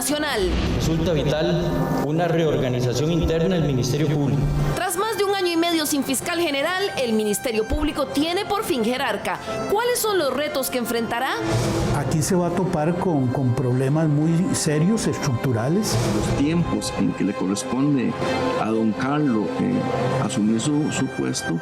Nacional. Resulta vital una reorganización interna del Ministerio Público. Tras más de un año y medio sin fiscal general, el Ministerio Público tiene por fin jerarca. ¿Cuáles son los retos que enfrentará? Aquí se va a topar con problemas muy serios, estructurales. Los tiempos en que le corresponde a don Carlos asumir su puesto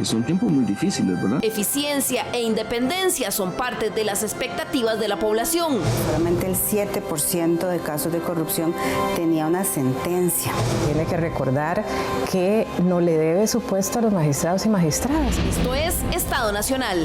son tiempos muy difíciles, ¿verdad? Eficiencia e independencia son parte de las expectativas de la población. Solamente el 7% de casos de corrupción tenía una sentencia. Tiene que recordar que no le debe su puesto a los magistrados y magistradas. Esto es Estado Nacional.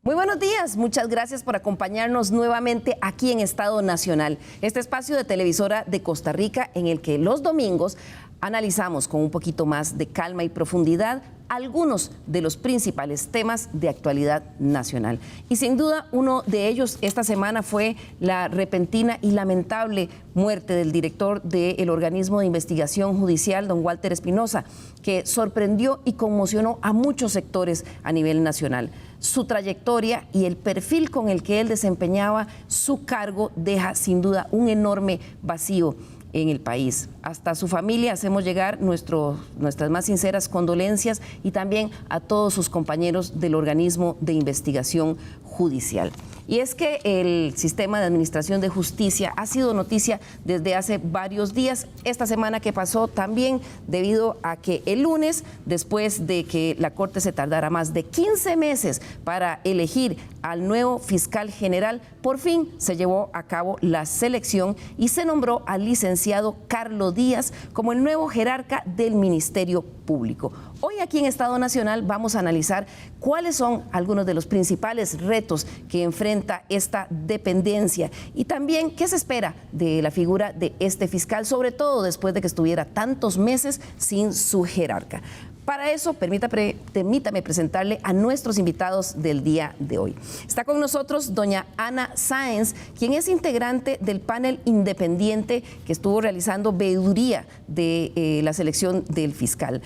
Muy buenos días, muchas gracias por acompañarnos nuevamente aquí en Estado Nacional, este espacio de televisora de Costa Rica en el que los domingos analizamos con un poquito más de calma y profundidad algunos de los principales temas de actualidad nacional. Y sin duda uno de ellos esta semana fue la repentina y lamentable muerte del director del organismo de investigación judicial, don Walter Espinosa, que sorprendió y conmocionó a muchos sectores a nivel nacional. Su trayectoria y el perfil con el que él desempeñaba su cargo deja sin duda un enorme vacío en el país. Hasta su familia hacemos llegar nuestras más sinceras condolencias y también a todos sus compañeros del organismo de investigación judicial. Y es que el sistema de administración de justicia ha sido noticia desde hace varios días. Esta semana que pasó también debido a que el lunes, después de que la Corte se tardara más de 15 meses para elegir al nuevo fiscal general, por fin se llevó a cabo la selección y se nombró al licenciado Carlos Díaz como el nuevo jerarca del Ministerio Público. Hoy aquí en Estado Nacional vamos a analizar cuáles son algunos de los principales retos que enfrenta esta dependencia y también qué se espera de la figura de este fiscal, sobre todo después de que estuviera tantos meses sin su jerarca. Para eso, permítame presentarle a nuestros invitados del día de hoy. Está con nosotros doña Ana Sáenz, quien es integrante del panel independiente que estuvo realizando veeduría de la selección del fiscal.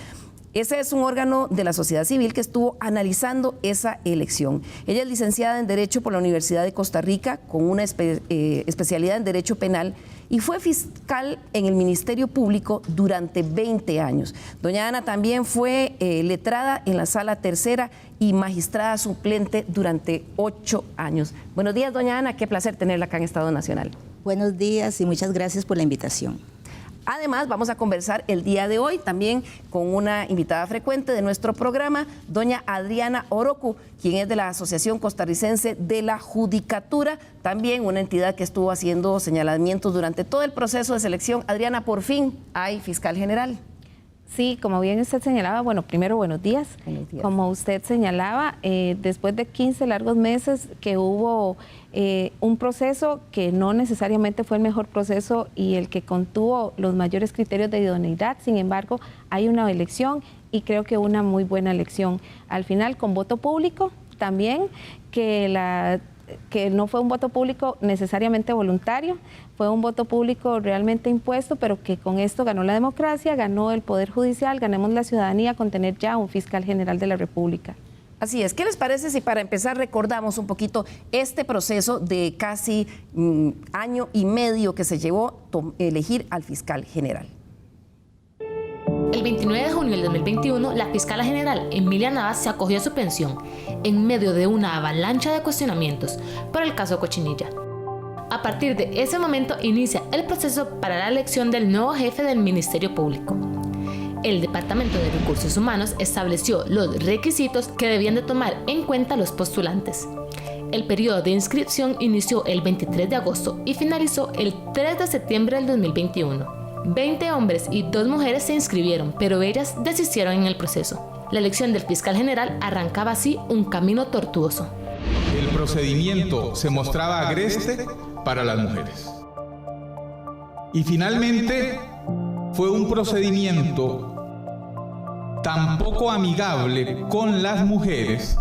Ese es un órgano de la sociedad civil que estuvo analizando esa elección. Ella es licenciada en Derecho por la Universidad de Costa Rica, con una especialidad en Derecho Penal, y fue fiscal en el Ministerio Público durante 20 años. Doña Ana también fue letrada en la Sala Tercera y magistrada suplente durante 8 años. Buenos días, doña Ana, qué placer tenerla acá en Estado Nacional. Buenos días y muchas gracias por la invitación. Además, vamos a conversar el día de hoy también con una invitada frecuente de nuestro programa, doña Adriana Orocu, quien es de la Asociación Costarricense de la Judicatura, también una entidad que estuvo haciendo señalamientos durante todo el proceso de selección. Adriana, por fin hay fiscal general. Sí, como bien usted señalaba, bueno, primero buenos días. Buenos días. Como usted señalaba, después de 15 largos meses que hubo un proceso que no necesariamente fue el mejor proceso y el que contuvo los mayores criterios de idoneidad, sin embargo, hay una elección y creo que una muy buena elección. Al final, con voto público también, que no fue un voto público necesariamente voluntario, fue un voto público realmente impuesto, pero que con esto ganó la democracia, ganó el Poder Judicial, ganemos la ciudadanía con tener ya un fiscal general de la República. Así es. ¿Qué les parece si para empezar recordamos un poquito este proceso de casi año y medio que se llevó elegir al fiscal general? El 29 de junio del 2021, la fiscala general Emilia Navas se acogió a su pensión en medio de una avalancha de cuestionamientos por el caso Cochinilla. A partir de ese momento inicia el proceso para la elección del nuevo jefe del Ministerio Público. El Departamento de Recursos Humanos estableció los requisitos que debían de tomar en cuenta los postulantes. El periodo de inscripción inició el 23 de agosto y finalizó el 3 de septiembre del 2021. 20 hombres y 2 mujeres se inscribieron, pero ellas desistieron en el proceso. La elección del fiscal general arrancaba así un camino tortuoso. El procedimiento se mostraba agreste para las mujeres. Y finalmente fue un procedimiento tan poco amigable con las mujeres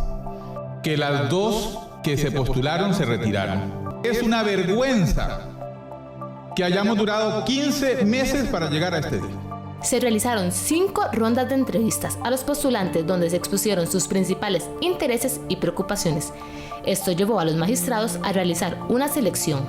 que las 2 que se postularon se retiraron. Es una vergüenza que hayamos durado 15 meses para llegar a este día. Se realizaron 5 rondas de entrevistas a los postulantes donde se expusieron sus principales intereses y preocupaciones. Esto llevó a los magistrados a realizar una selección.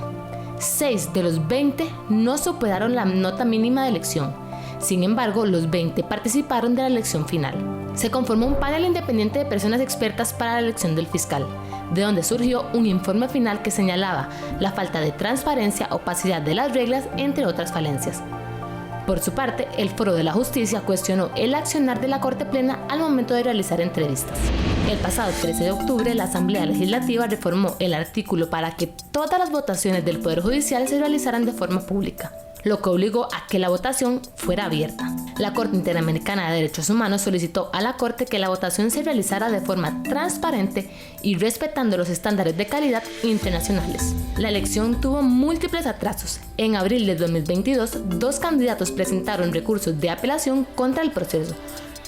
6 de los 20 no superaron la nota mínima de elección. Sin embargo, los 20 participaron de la elección final. Se conformó un panel independiente de personas expertas para la elección del fiscal, de donde surgió un informe final que señalaba la falta de transparencia, opacidad de las reglas, entre otras falencias. Por su parte, el Foro de la Justicia cuestionó el accionar de la Corte Plena al momento de realizar entrevistas. El pasado 13 de octubre, la Asamblea Legislativa reformó el artículo para que todas las votaciones del Poder Judicial se realizaran de forma pública, lo que obligó a que la votación fuera abierta. La Corte Interamericana de Derechos Humanos solicitó a la Corte que la votación se realizara de forma transparente y respetando los estándares de calidad internacionales. La elección tuvo múltiples atrasos. En abril de 2022, 2 candidatos presentaron recursos de apelación contra el proceso,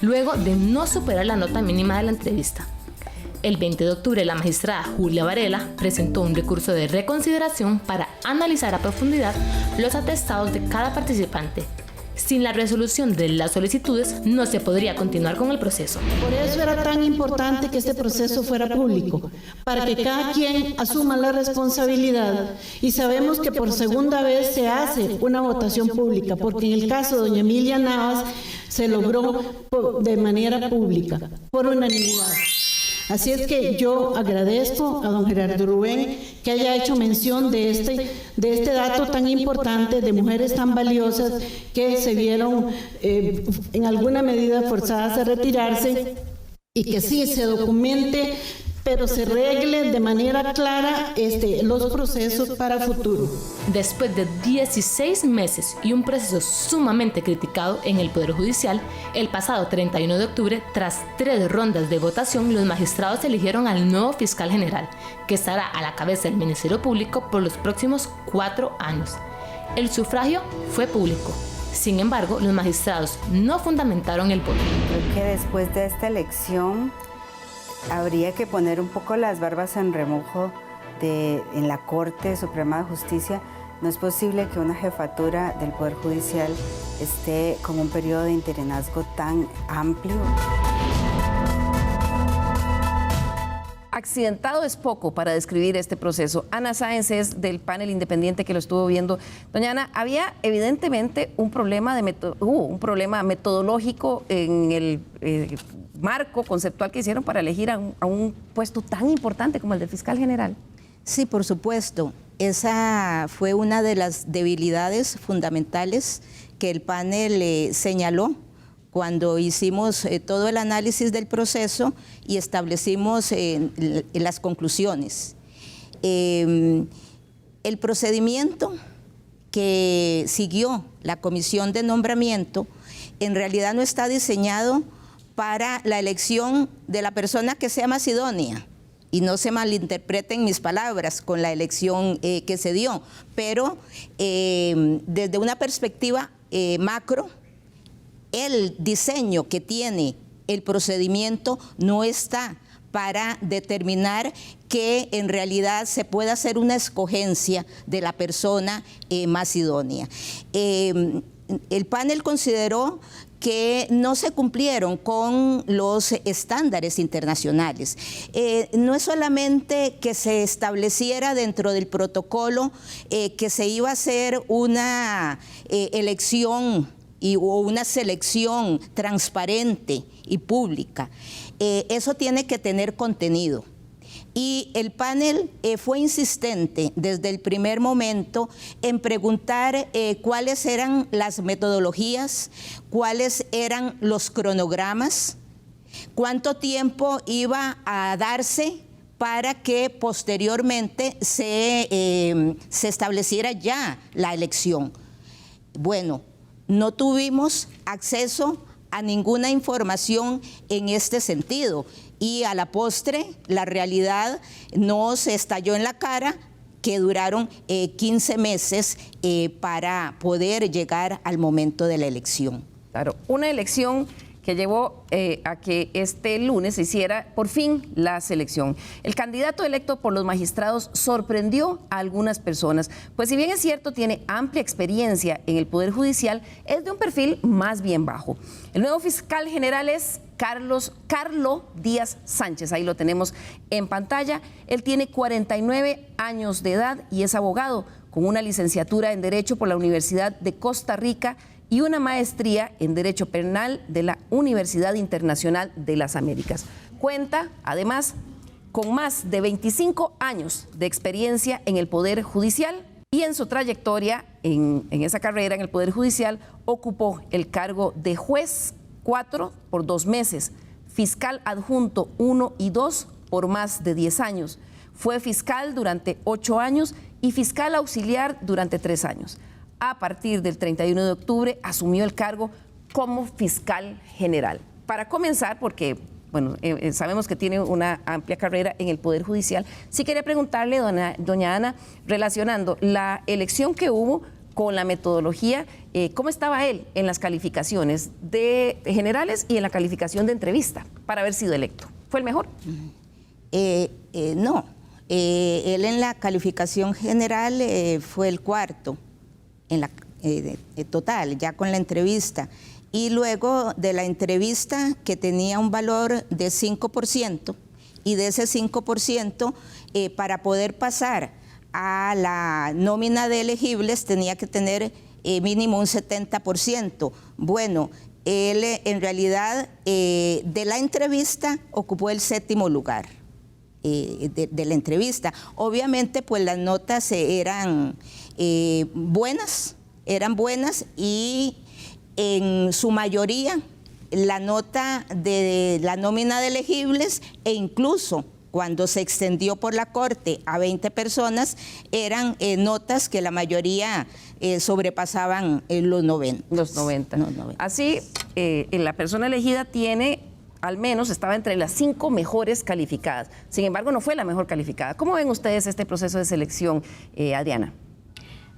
luego de no superar la nota mínima de la entrevista. El 20 de octubre, la magistrada Julia Varela presentó un recurso de reconsideración para analizar a profundidad los atestados de cada participante. Sin la resolución de las solicitudes, no se podría continuar con el proceso. Por eso era tan importante que este proceso fuera público, para que cada quien asuma la responsabilidad. Y sabemos que por segunda vez se hace una votación pública, porque en el caso de doña Emilia Navas se logró de manera pública, por unanimidad. Así es que yo agradezco a don Gerardo Rubén que haya hecho mención de este dato tan importante de mujeres tan valiosas que se vieron en alguna medida forzadas a retirarse y que sí se documente, pero se regle de manera clara los procesos para futuro. Después de 16 meses y un proceso sumamente criticado en el Poder Judicial, el pasado 31 de octubre, tras 3 rondas de votación, los magistrados eligieron al nuevo fiscal general, que estará a la cabeza del Ministerio Público por los próximos 4 años. El sufragio fue público. Sin embargo, los magistrados no fundamentaron el voto. Creo que después de esta elección habría que poner un poco las barbas en remojo en la Corte Suprema de Justicia. No es posible que una jefatura del Poder Judicial esté con un periodo de interinazgo tan amplio. Accidentado es poco para describir este proceso. Ana Sáenz es del panel independiente que lo estuvo viendo. Doña Ana, había evidentemente un problema metodológico en el marco conceptual que hicieron para elegir a un puesto tan importante como el de fiscal general. Sí, por supuesto. Esa fue una de las debilidades fundamentales que el panel señaló cuando hicimos todo el análisis del proceso y establecimos las conclusiones. El procedimiento que siguió la comisión de nombramiento en realidad no está diseñado para la elección de la persona que sea más idónea. Y no se malinterpreten mis palabras con la elección que se dio, pero desde una perspectiva macro, el diseño que tiene el procedimiento no está para determinar que en realidad se pueda hacer una escogencia de la persona más idónea. El panel consideró que no se cumplieron con los estándares internacionales. No es solamente que se estableciera dentro del protocolo que se iba a hacer una elección o una selección transparente y pública. Eso tiene que tener contenido. Y el panel fue insistente desde el primer momento en preguntar cuáles eran las metodologías, cuáles eran los cronogramas, cuánto tiempo iba a darse para que posteriormente se estableciera ya la elección. Bueno, no tuvimos acceso a ninguna información en este sentido. Y a la postre, la realidad nos estalló en la cara, que duraron 15 meses para poder llegar al momento de la elección. Claro, una elección que llevó a que este lunes se hiciera por fin la selección. El candidato electo por los magistrados sorprendió a algunas personas, pues si bien es cierto tiene amplia experiencia en el Poder Judicial, es de un perfil más bien bajo. El nuevo fiscal general es Carlo Díaz Sánchez, ahí lo tenemos en pantalla. Él tiene 49 años de edad y es abogado con una licenciatura en Derecho por la Universidad de Costa Rica y una maestría en Derecho Penal de la Universidad Internacional de las Américas. Cuenta, además, con más de 25 años de experiencia en el Poder Judicial y en su trayectoria en esa carrera en el Poder Judicial ocupó el cargo de juez 4 por 2 meses, fiscal adjunto 1 y 2 por más de 10 años. Fue fiscal durante 8 años y fiscal auxiliar durante 3 años. A partir del 31 de octubre asumió el cargo como fiscal general. Para comenzar, porque bueno, sabemos que tiene una amplia carrera en el Poder Judicial, sí quería preguntarle, doña Ana, relacionando la elección que hubo con la metodología, ¿cómo estaba él en las calificaciones de generales y en la calificación de entrevista para haber sido electo? ¿Fue el mejor? No, él en la calificación general fue el cuarto. En la total, ya con la entrevista. Y luego de la entrevista, que tenía un valor de 5%, y de ese 5%, para poder pasar a la nómina de elegibles, tenía que tener mínimo un 70%. Bueno, él en realidad, de la entrevista, ocupó el 7º lugar. De la entrevista. Obviamente, pues las notas eran buenas y en su mayoría la nota de la nómina de elegibles e incluso cuando se extendió por la Corte a 20 personas, eran notas que la mayoría sobrepasaban los 90. Los 90. Así, la persona elegida al menos estaba entre las 5 mejores calificadas. Sin embargo, no fue la mejor calificada. ¿Cómo ven ustedes este proceso de selección, Adriana?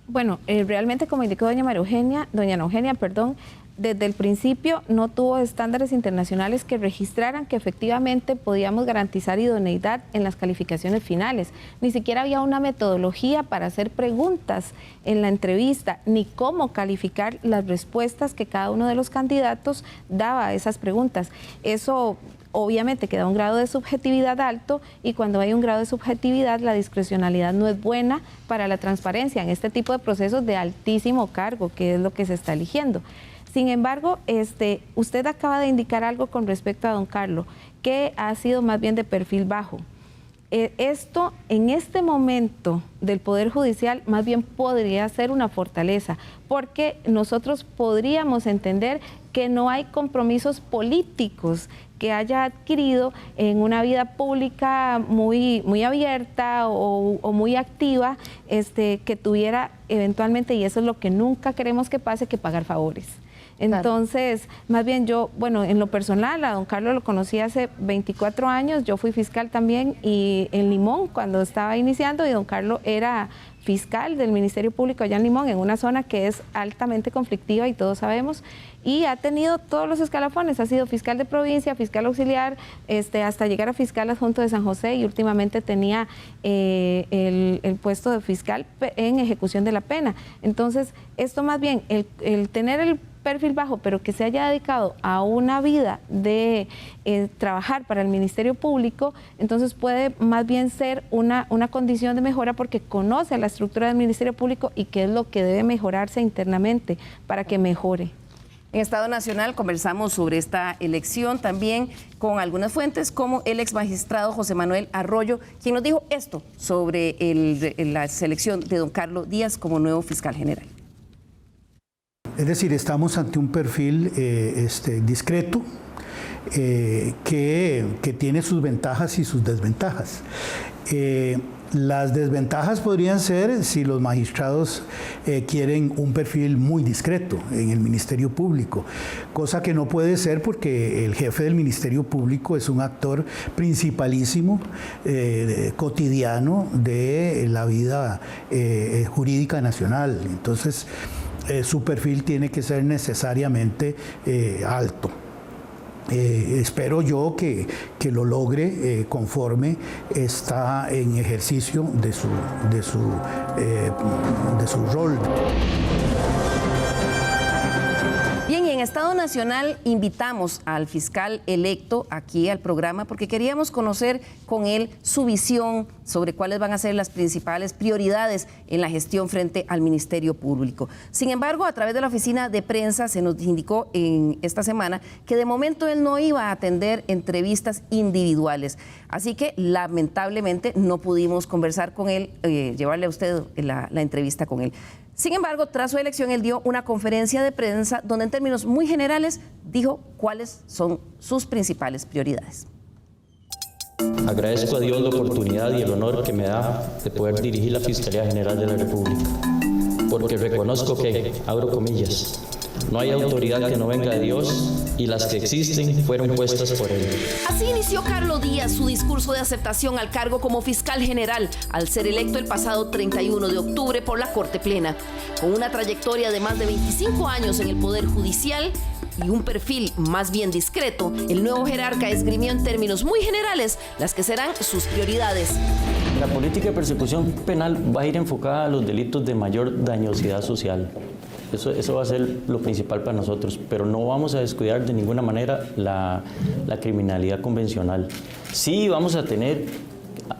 Bueno, realmente, como indicó doña Ana Eugenia, desde el principio no tuvo estándares internacionales que registraran que efectivamente podíamos garantizar idoneidad en las calificaciones finales. Ni siquiera había una metodología para hacer preguntas en la entrevista, ni cómo calificar las respuestas que cada uno de los candidatos daba a esas preguntas. Eso obviamente queda un grado de subjetividad alto, y cuando hay un grado de subjetividad, la discrecionalidad no es buena para la transparencia en este tipo de procesos de altísimo cargo, que es lo que se está eligiendo. Sin embargo, usted acaba de indicar algo con respecto a don Carlos, que ha sido más bien de perfil bajo. Esto, en este momento del Poder Judicial, más bien podría ser una fortaleza, porque nosotros podríamos entender que no hay compromisos políticos que haya adquirido en una vida pública muy abierta o muy activa, que tuviera eventualmente, y eso es lo que nunca queremos que pase, que pagar favores. Entonces, más bien yo, bueno, en lo personal, a don Carlos lo conocí hace 24 años, yo fui fiscal también y en Limón cuando estaba iniciando, y don Carlos era fiscal del Ministerio Público allá en Limón, en una zona que es altamente conflictiva y todos sabemos, y ha tenido todos los escalafones, ha sido fiscal de provincia, fiscal auxiliar, hasta llegar a fiscal adjunto de San José, y últimamente tenía el puesto de fiscal en ejecución de la pena. Entonces, esto más bien, el tener el perfil bajo, pero que se haya dedicado a una vida de trabajar para el Ministerio Público, entonces puede más bien ser una condición de mejora, porque conoce la estructura del Ministerio Público y qué es lo que debe mejorarse internamente para que mejore. En Estado Nacional conversamos sobre esta elección también con algunas fuentes, como el ex magistrado José Manuel Arroyo, quien nos dijo esto sobre la selección de don Carlos Díaz como nuevo fiscal general. Es decir, estamos ante un perfil discreto, que tiene sus ventajas y sus desventajas. Las desventajas podrían ser si los magistrados quieren un perfil muy discreto en el Ministerio Público, cosa que no puede ser porque el jefe del Ministerio Público es un actor principalísimo, cotidiano de la vida jurídica nacional. Entonces, su perfil tiene que ser necesariamente alto. espero yo que lo logre conforme está en ejercicio de su rol. Bien, y en Estado Nacional invitamos al fiscal electo aquí al programa porque queríamos conocer con él su visión sobre cuáles van a ser las principales prioridades en la gestión frente al Ministerio Público. Sin embargo, a través de la oficina de prensa se nos indicó en esta semana que de momento él no iba a atender entrevistas individuales. Así que lamentablemente no pudimos conversar con él, llevarle a usted la entrevista con él. Sin embargo, tras su elección, él dio una conferencia de prensa donde en términos muy generales dijo cuáles son sus principales prioridades. Agradezco a Dios la oportunidad y el honor que me da de poder dirigir la Fiscalía General de la República, porque reconozco que, abro comillas, no hay autoridad que no venga de Dios y las que existen fueron puestas por Él. Así inició Carlos Díaz su discurso de aceptación al cargo como fiscal general al ser electo el pasado 31 de octubre por la Corte Plena. Con una trayectoria de más de 25 años en el Poder Judicial y un perfil más bien discreto, el nuevo jerarca esgrimió en términos muy generales las que serán sus prioridades. La política de persecución penal va a ir enfocada a los delitos de mayor dañosidad social. Eso va a ser lo principal para nosotros, pero no vamos a descuidar de ninguna manera la criminalidad convencional. Sí vamos a tener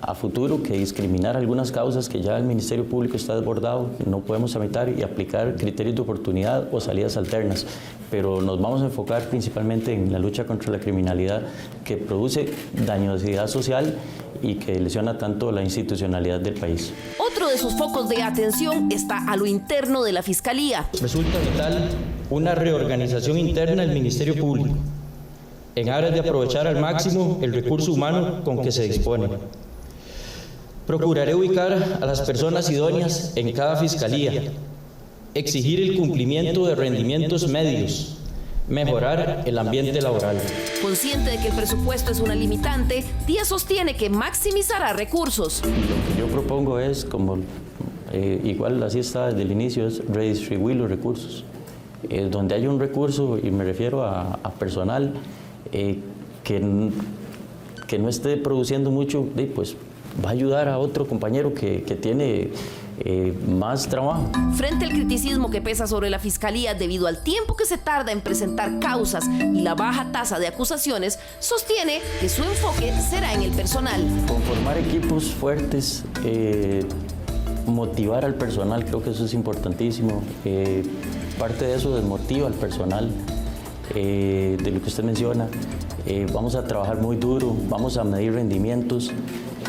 a futuro que discriminar algunas causas que ya el Ministerio Público está desbordado, no podemos tramitar y aplicar criterios de oportunidad o salidas alternas, pero nos vamos a enfocar principalmente en la lucha contra la criminalidad que produce dañosidad social y que lesiona tanto la institucionalidad del país. Otro de sus focos de atención está a lo interno de la Fiscalía. Resulta vital una reorganización interna del Ministerio Público, en aras de aprovechar al máximo el recurso humano con que se dispone. Procuraré ubicar a las personas idóneas en cada fiscalía, exigir el cumplimiento de rendimientos medios, mejorar el ambiente laboral. Consciente de que el presupuesto es una limitante, Díaz sostiene que maximizará recursos. Lo que yo propongo es, como igual así está desde el inicio, es redistribuir los recursos. Donde hay un recurso, y me refiero a personal, que no esté produciendo mucho, pues va a ayudar a otro compañero que tiene más trabajo. Frente al criticismo que pesa sobre la Fiscalía debido al tiempo que se tarda en presentar causas y la baja tasa de acusaciones, sostiene que su enfoque será en el personal. Conformar equipos fuertes, motivar al personal, creo que eso es importantísimo. Parte de eso desmotiva al personal, de lo que usted menciona. Vamos a trabajar muy duro, vamos a medir rendimientos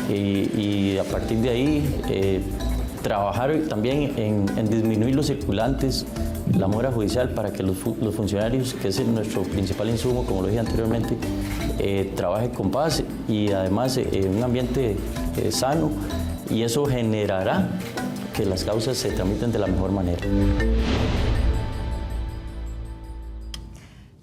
y a partir de ahí trabajar también en disminuir los circulantes, la mora judicial, para que los funcionarios, que es nuestro principal insumo, como lo dije anteriormente, trabajen con paz y además en un ambiente sano, y eso generará que las causas se tramiten de la mejor manera.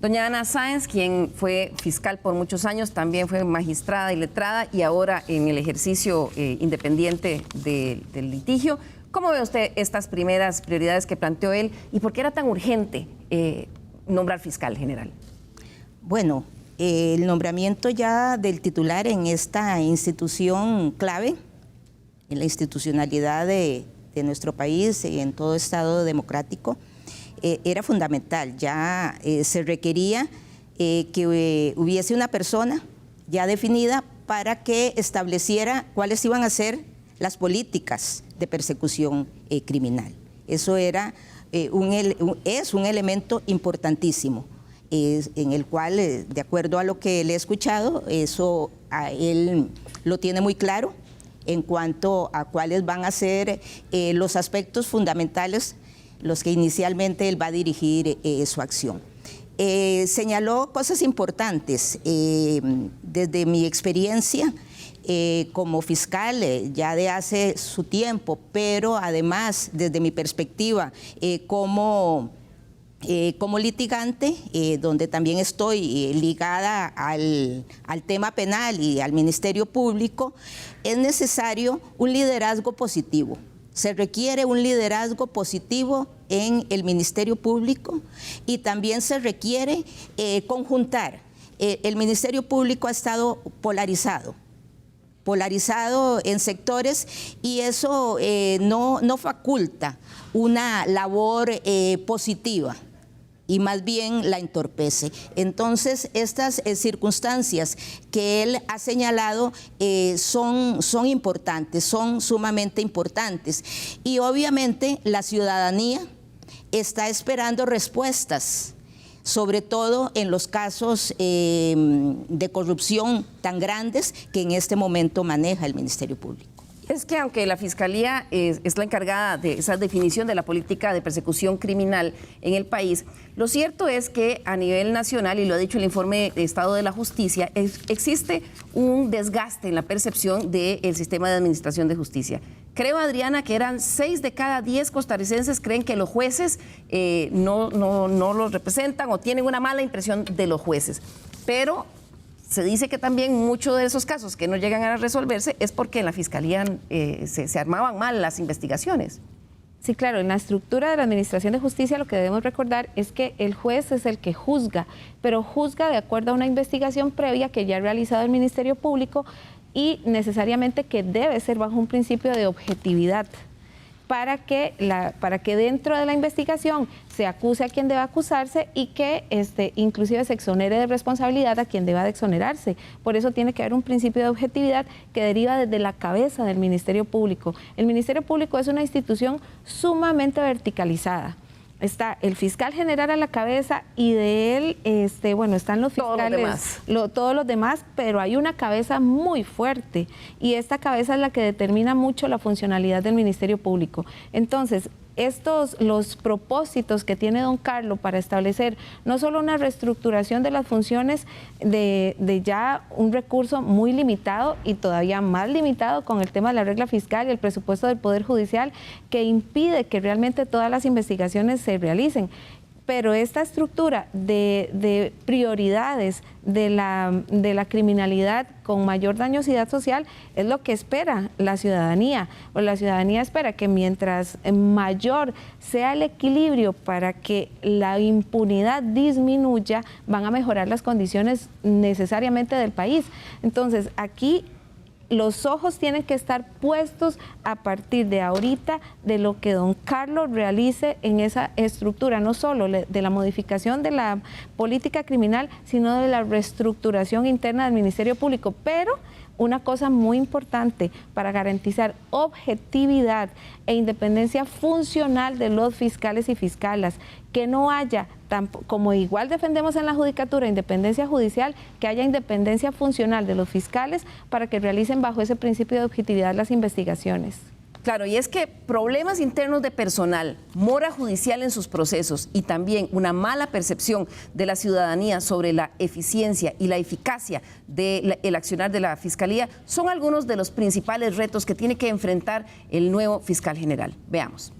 Doña Ana Sáenz, quien fue fiscal por muchos años, también fue magistrada y letrada y ahora en el ejercicio independiente del litigio. ¿Cómo ve usted estas primeras prioridades que planteó él y por qué era tan urgente nombrar fiscal general? Bueno, el nombramiento ya del titular en esta institución clave, en la institucionalidad de nuestro país y en todo Estado democrático, era fundamental. Ya se requería que hubiese una persona ya definida para que estableciera cuáles iban a ser las políticas de persecución criminal. Eso era es un elemento importantísimo, en el cual, de acuerdo a lo que le he escuchado, eso él lo tiene muy claro en cuanto a cuáles van a ser los aspectos fundamentales los que inicialmente él va a dirigir su acción. Señaló cosas importantes. Desde mi experiencia como fiscal ya de hace su tiempo, pero además desde mi perspectiva como litigante, donde también estoy ligada al tema penal y al Ministerio Público, es necesario un liderazgo positivo. Se requiere un liderazgo positivo en el Ministerio Público y también se requiere conjuntar el Ministerio Público ha estado polarizado en sectores, y eso no faculta una labor positiva, y más bien la entorpece. Entonces, estas circunstancias que él ha señalado son importantes, son sumamente importantes. Y obviamente la ciudadanía está esperando respuestas, sobre todo en los casos de corrupción tan grandes que en este momento maneja el Ministerio Público. Es que aunque la Fiscalía es la encargada de esa definición de la política de persecución criminal en el país, lo cierto es que a nivel nacional, y lo ha dicho el informe de Estado de la Justicia, existe un desgaste en la percepción del sistema de administración de justicia. Creo, Adriana, que eran 6 de cada 10 costarricenses creen que los jueces no los representan o tienen una mala impresión de los jueces. Pero se dice que también muchos de esos casos que no llegan a resolverse es porque en la Fiscalía se armaban mal las investigaciones. Sí, claro, en la estructura de la Administración de Justicia lo que debemos recordar es que el juez es el que juzga, pero juzga de acuerdo a una investigación previa que ya ha realizado el Ministerio Público y necesariamente que debe ser bajo un principio de objetividad, para que dentro de la investigación se acuse a quien deba acusarse y que inclusive se exonere de responsabilidad a quien deba de exonerarse. Por eso tiene que haber un principio de objetividad que deriva desde la cabeza del Ministerio Público. El Ministerio Público es una institución sumamente verticalizada. Está el fiscal general a la cabeza y de él, están los fiscales, todos los demás, pero hay una cabeza muy fuerte y esta cabeza es la que determina mucho la funcionalidad del Ministerio Público. Entonces, los propósitos que tiene don Carlos para establecer no solo una reestructuración de las funciones de ya un recurso muy limitado y todavía más limitado con el tema de la regla fiscal y el presupuesto del Poder Judicial, que impide que realmente todas las investigaciones se realicen. Pero esta estructura de prioridades de la criminalidad con mayor dañosidad social es lo que espera la ciudadanía. O la ciudadanía espera que mientras mayor sea el equilibrio para que la impunidad disminuya, van a mejorar las condiciones necesariamente del país. Entonces, aquí los ojos tienen que estar puestos a partir de ahorita de lo que don Carlos realice en esa estructura, no solo de la modificación de la política criminal, sino de la reestructuración interna del Ministerio Público. Pero una cosa muy importante para garantizar objetividad e independencia funcional de los fiscales y fiscalas, que no haya, como igual defendemos en la judicatura, independencia judicial, que haya independencia funcional de los fiscales para que realicen bajo ese principio de objetividad las investigaciones. Claro, y es que problemas internos de personal, mora judicial en sus procesos y también una mala percepción de la ciudadanía sobre la eficiencia y la eficacia del accionar de la Fiscalía son algunos de los principales retos que tiene que enfrentar el nuevo fiscal general. Veamos.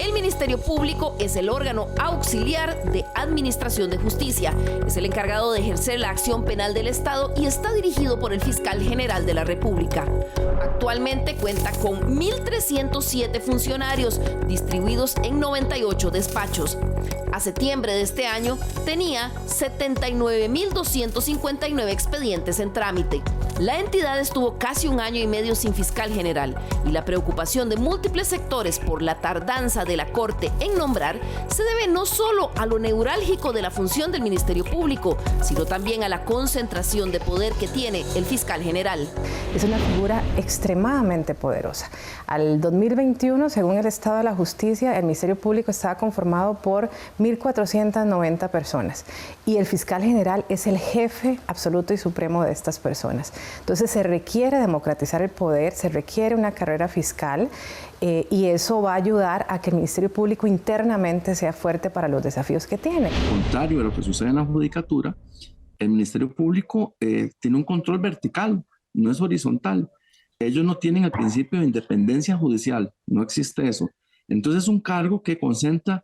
El Ministerio Público es el órgano auxiliar de administración de justicia. Es el encargado de ejercer la acción penal del Estado y está dirigido por el fiscal general de la República. Actualmente cuenta con 1.307 funcionarios distribuidos en 98 despachos. A septiembre de este año tenía 79.259 expedientes en trámite. La entidad estuvo casi 1 año y medio sin fiscal general y la preocupación de múltiples sectores por la tardanza de la Corte en nombrar se debe no solo a lo neurálgico de la función del Ministerio Público, sino también a la concentración de poder que tiene el fiscal general. Es una figura extremadamente poderosa. Al 2021, según el Estado de la Justicia, el Ministerio Público estaba conformado por 1.490 personas y el fiscal general es el jefe absoluto y supremo de estas personas. Entonces se requiere democratizar el poder, se requiere una carrera fiscal y eso va a ayudar a que el Ministerio Público internamente sea fuerte para los desafíos que tiene. Contrario a lo que sucede en la judicatura, el Ministerio Público tiene un control vertical, no es horizontal. Ellos no tienen el principio de independencia judicial, no existe eso. Entonces es un cargo que concentra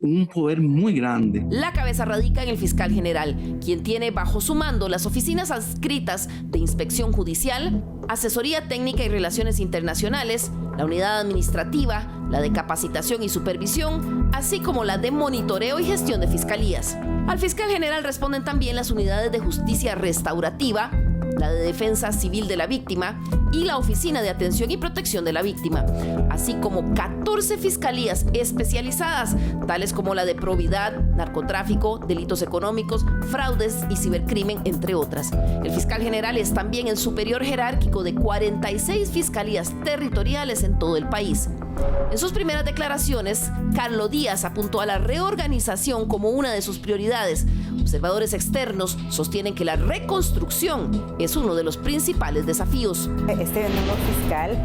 un poder muy grande. La cabeza radica en el fiscal general, quien tiene bajo su mando las oficinas adscritas de Inspección Judicial, Asesoría Técnica y Relaciones Internacionales, la unidad administrativa, la de capacitación y supervisión, así como la de monitoreo y gestión de fiscalías. Al fiscal general responden también las unidades de justicia restaurativa, la de defensa civil de la víctima y la Oficina de Atención y Protección de la Víctima, así como 14 fiscalías especializadas, tales como la de probidad, narcotráfico, delitos económicos, fraudes y cibercrimen, entre otras. El fiscal general es también el superior jerárquico de 46 fiscalías territoriales en todo el país. En sus primeras declaraciones, Carlos Díaz apuntó a la reorganización como una de sus prioridades. Observadores externos sostienen que la reconstrucción es uno de los principales desafíos. Este nuevo fiscal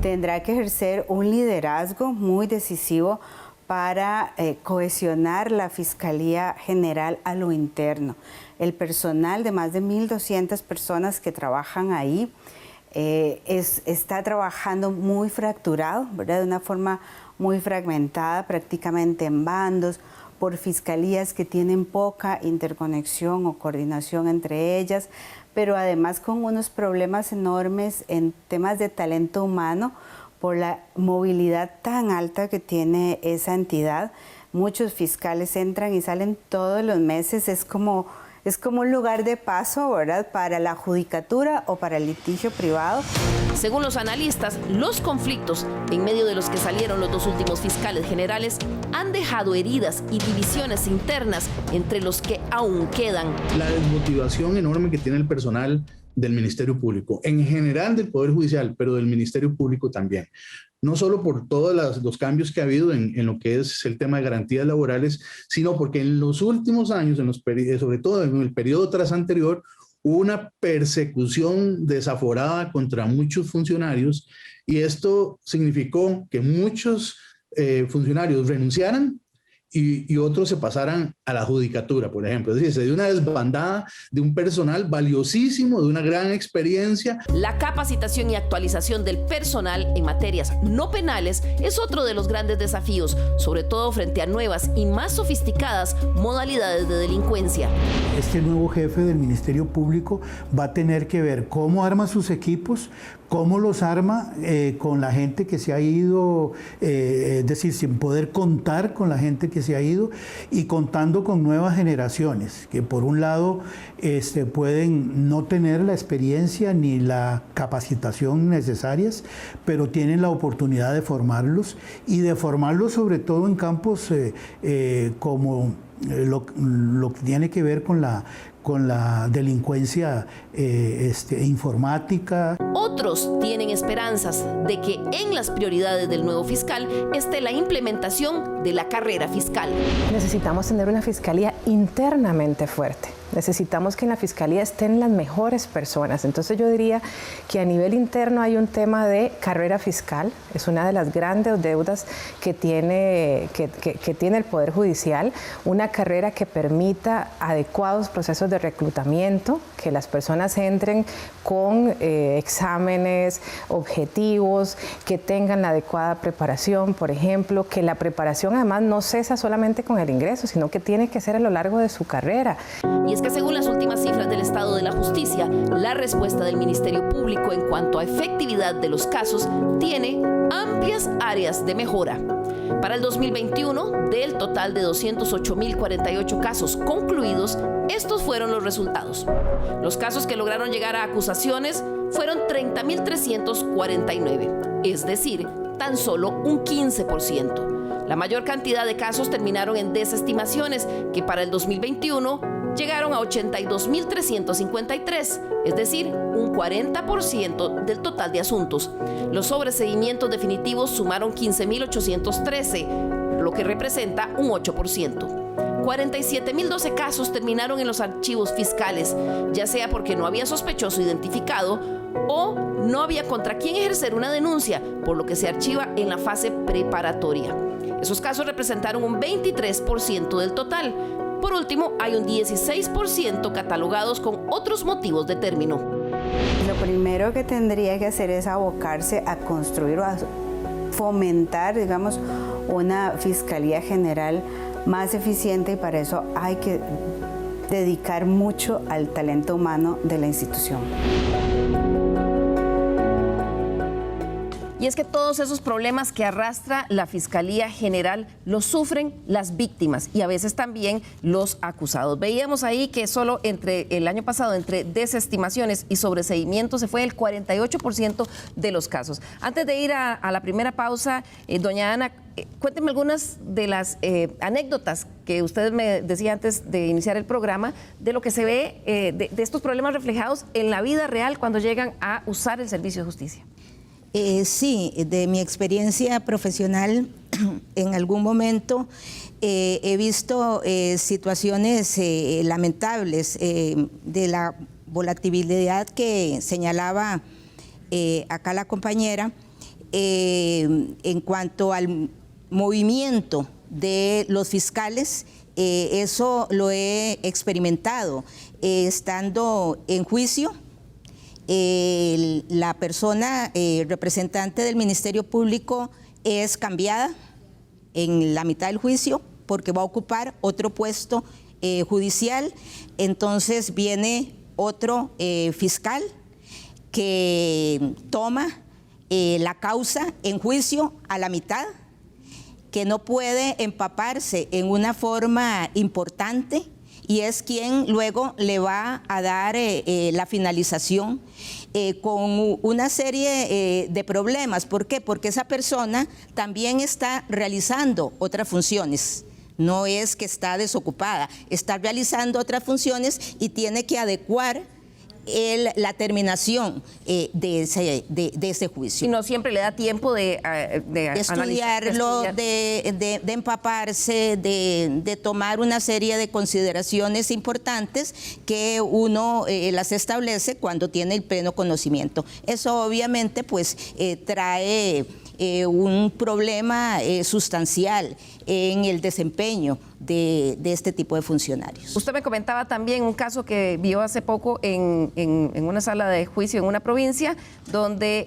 tendrá que ejercer un liderazgo muy decisivo para cohesionar la Fiscalía General a lo interno. El personal de más de 1.200 personas que trabajan ahí está trabajando muy fracturado, ¿verdad? De una forma muy fragmentada, prácticamente en bandos, por fiscalías que tienen poca interconexión o coordinación entre ellas, pero además con unos problemas enormes en temas de talento humano por la movilidad tan alta que tiene esa entidad. Muchos fiscales entran y salen todos los meses, es como un lugar de paso, ¿verdad?, para la judicatura o para el litigio privado. Según los analistas, los conflictos en medio de los que salieron los dos últimos fiscales generales han dejado heridas y divisiones internas entre los que aún quedan. La desmotivación enorme que tiene el personal del Ministerio Público, en general del Poder Judicial, pero del Ministerio Público también. No solo por todos los cambios que ha habido en lo que es el tema de garantías laborales, sino porque en los últimos años, sobre todo en el periodo tras anterior, hubo una persecución desaforada contra muchos funcionarios y esto significó que muchos funcionarios renunciaran y otros se pasaran a la judicatura, por ejemplo. Es decir, se dio una desbandada de un personal valiosísimo, de una gran experiencia. La capacitación y actualización del personal en materias no penales es otro de los grandes desafíos, sobre todo frente a nuevas y más sofisticadas modalidades de delincuencia. Este nuevo jefe del Ministerio Público va a tener que ver cómo arma sus equipos, cómo los arma con la gente que se ha ido, es decir, sin poder contar con la gente que se ha ido y contando con nuevas generaciones, que por un lado pueden no tener la experiencia ni la capacitación necesarias, pero tienen la oportunidad de formarlos y de formarlos sobre todo en campos como lo que tiene que ver con la delincuencia informática. Otros tienen esperanzas de que en las prioridades del nuevo fiscal esté la implementación de la carrera fiscal. Necesitamos tener una fiscalía internamente fuerte. Necesitamos que en la fiscalía estén las mejores personas. Entonces yo diría que a nivel interno hay un tema de carrera fiscal. Es una de las grandes deudas que tiene el Poder Judicial. Una carrera que permita adecuados procesos de reclutamiento, que las personas entren con exámenes objetivos, que tengan la adecuada preparación, por ejemplo, que la preparación además no cesa solamente con el ingreso, sino que tiene que ser a lo largo de su carrera. Y es que según las últimas cifras del Estado de la Justicia, la respuesta del Ministerio Público en cuanto a efectividad de los casos tiene amplias áreas de mejora. Para el 2021, del total de 208.048 casos concluidos, estos fueron los resultados. Los casos que lograron llegar a acusaciones fueron 30.349, es decir, tan solo un 15%. La mayor cantidad de casos terminaron en desestimaciones, que para el 2021 llegaron a 82.353, es decir, un 40% del total de asuntos. Los sobreseguimientos definitivos sumaron 15.813, lo que representa un 8%. 47.012 casos terminaron en los archivos fiscales, ya sea porque no había sospechoso identificado o no había contra quién ejercer una denuncia, por lo que se archiva en la fase preparatoria. Esos casos representaron un 23% del total. Por último, hay un 16% catalogados con otros motivos de término. Lo primero que tendría que hacer es abocarse a construir o a fomentar, digamos, una Fiscalía General más eficiente, y para eso hay que dedicar mucho al talento humano de la institución. Y es que todos esos problemas que arrastra la Fiscalía General los sufren las víctimas y a veces también los acusados. Veíamos ahí que solo entre el año pasado, entre desestimaciones y sobreseimientos, se fue el 48% de los casos. Antes de ir a la primera pausa, doña Ana, cuénteme algunas de las anécdotas que usted me decía antes de iniciar el programa, de lo que se ve de estos problemas reflejados en la vida real cuando llegan a usar el servicio de justicia. Sí, de mi experiencia profesional, en algún momento he visto situaciones lamentables de la volatilidad que señalaba acá la compañera en cuanto al movimiento de los fiscales. Eso lo he experimentado estando en juicio. La persona representante del Ministerio Público es cambiada en la mitad del juicio porque va a ocupar otro puesto judicial. Entonces viene otro fiscal que toma la causa en juicio a la mitad, que no puede empaparse en una forma importante, y es quien luego le va a dar la finalización con una serie de problemas. ¿Por qué? Porque esa persona también está realizando otras funciones. No es que está desocupada, está realizando otras funciones y tiene que adecuar la terminación de ese juicio. Y no siempre le da tiempo de estudiarlo, de empaparse, de tomar una serie de consideraciones importantes que uno las establece cuando tiene el pleno conocimiento. Eso obviamente pues trae un problema sustancial en el desempeño de este tipo de funcionarios. Usted me comentaba también un caso que vio hace poco en una sala de juicio en una provincia donde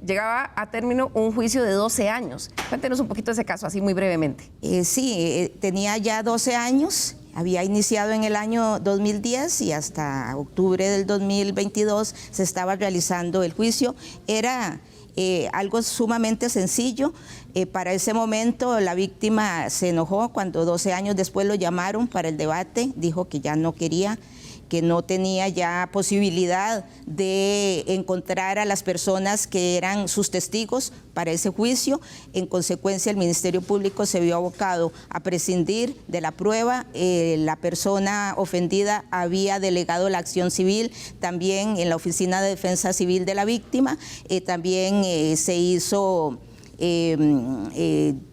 llegaba a término un juicio de 12 años. Cuéntenos un poquito de ese caso, así muy brevemente. Sí, tenía ya 12 años. Había iniciado en el año 2010 y hasta octubre del 2022 se estaba realizando el juicio. Era algo sumamente sencillo. Para ese momento la víctima se enojó cuando 12 años después lo llamaron para el debate, dijo que ya no quería, que no tenía ya posibilidad de encontrar a las personas que eran sus testigos para ese juicio. En consecuencia, el Ministerio Público se vio abocado a prescindir de la prueba. La persona ofendida había delegado la acción civil también en la Oficina de Defensa Civil de la víctima. También se hizo...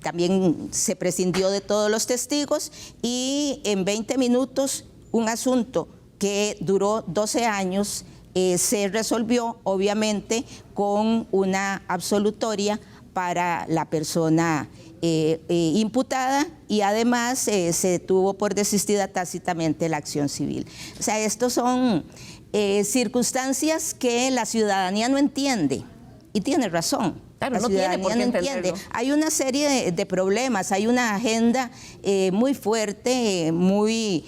también se prescindió de todos los testigos y en 20 minutos un asunto que duró 12 años se resolvió obviamente con una absolutoria para la persona imputada y además se tuvo por desistida tácitamente la acción civil. O sea, estos son circunstancias que la ciudadanía no entiende y tiene razón. Claro, la no ciudadanía tiene por qué no entiende. entenderlo. Hay una serie de problemas, hay una agenda muy fuerte, muy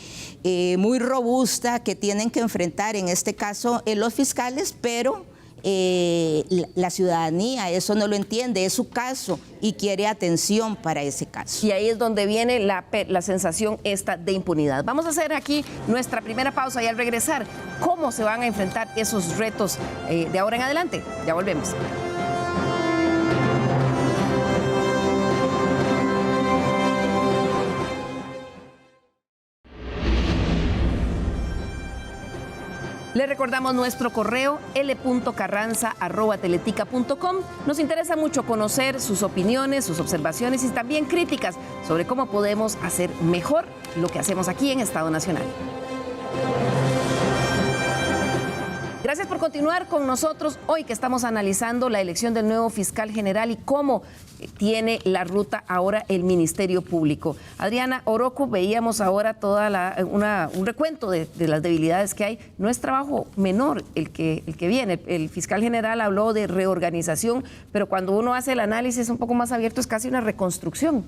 robusta que tienen que enfrentar, en este caso, los fiscales, pero la ciudadanía eso no lo entiende, es su caso y quiere atención para ese caso. Y ahí es donde viene la sensación esta de impunidad. Vamos a hacer aquí nuestra primera pausa y al regresar, ¿cómo se van a enfrentar esos retos de ahora en adelante? Ya volvemos. Le recordamos nuestro correo l.carranza@teletica.com. Nos interesa mucho conocer sus opiniones, sus observaciones y también críticas sobre cómo podemos hacer mejor lo que hacemos aquí en Estado Nacional. Gracias por continuar con nosotros hoy que estamos analizando la elección del nuevo fiscal general y cómo tiene la ruta ahora el Ministerio Público. Adriana Oroco, veíamos ahora un recuento de las debilidades que hay. No es trabajo menor el que viene. El fiscal general habló de reorganización, pero cuando uno hace el análisis un poco más abierto es casi una reconstrucción.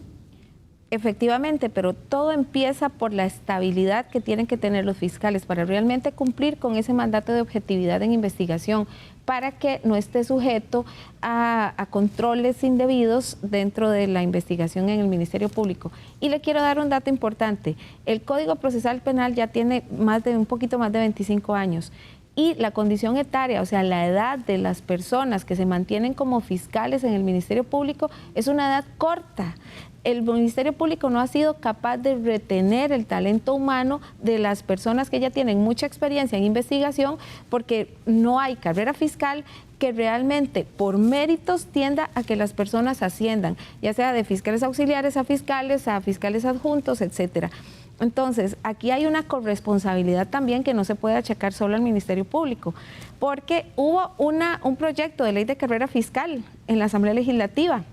Efectivamente, pero todo empieza por la estabilidad que tienen que tener los fiscales para realmente cumplir con ese mandato de objetividad en investigación, para que no esté sujeto a controles indebidos dentro de la investigación en el Ministerio Público. Y le quiero dar un dato importante. El Código Procesal Penal ya tiene un poquito más de 25 años. Y la condición etaria, o sea, la edad de las personas que se mantienen como fiscales en el Ministerio Público es una edad corta. El Ministerio Público no ha sido capaz de retener el talento humano de las personas que ya tienen mucha experiencia en investigación, porque no hay carrera fiscal que realmente por méritos tienda a que las personas asciendan, ya sea de fiscales auxiliares a fiscales adjuntos, etcétera. Entonces, aquí hay una corresponsabilidad también que no se puede achacar solo al Ministerio Público, porque hubo un proyecto de ley de carrera fiscal en la Asamblea Legislativa.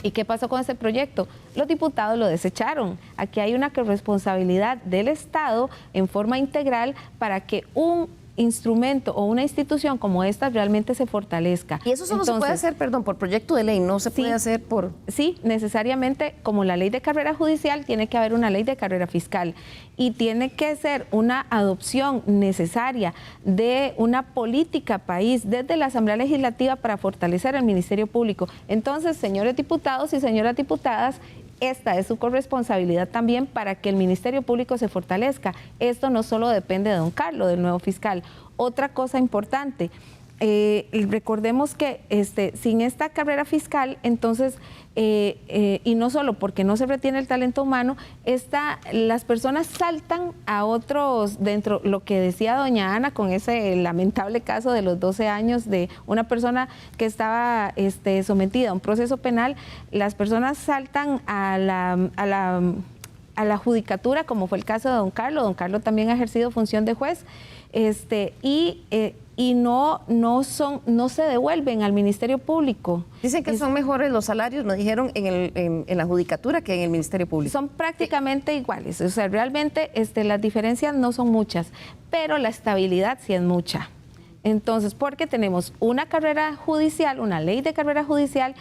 ¿Y qué pasó con ese proyecto? Los diputados lo desecharon. Aquí hay una corresponsabilidad del Estado en forma integral para que un instrumento o una institución como esta realmente se fortalezca. Y eso solo se puede hacer, perdón, por proyecto de ley, no se puede hacer por... Sí, necesariamente, como la ley de carrera judicial, tiene que haber una ley de carrera fiscal y tiene que ser una adopción necesaria de una política país desde la Asamblea Legislativa para fortalecer el Ministerio Público. Entonces, señores diputados y señoras diputadas, esta es su corresponsabilidad también para que el Ministerio Público se fortalezca. Esto no solo depende de don Carlos, del nuevo fiscal. Otra cosa importante, recordemos que sin esta carrera fiscal, entonces, y no solo porque no se retiene el talento humano, las personas saltan a otros, dentro lo que decía doña Ana con ese lamentable caso de los 12 años de una persona que estaba sometida a un proceso penal. Las personas saltan a la judicatura, como fue el caso de don Carlos. Don Carlos también ha ejercido función de juez, y no se devuelven al Ministerio Público. Dicen que son mejores los salarios, nos dijeron, en la judicatura que en el Ministerio Público. Son prácticamente iguales, o sea, realmente las diferencias no son muchas, pero la estabilidad sí es mucha. Entonces, porque tenemos una carrera judicial, una ley de carrera judicial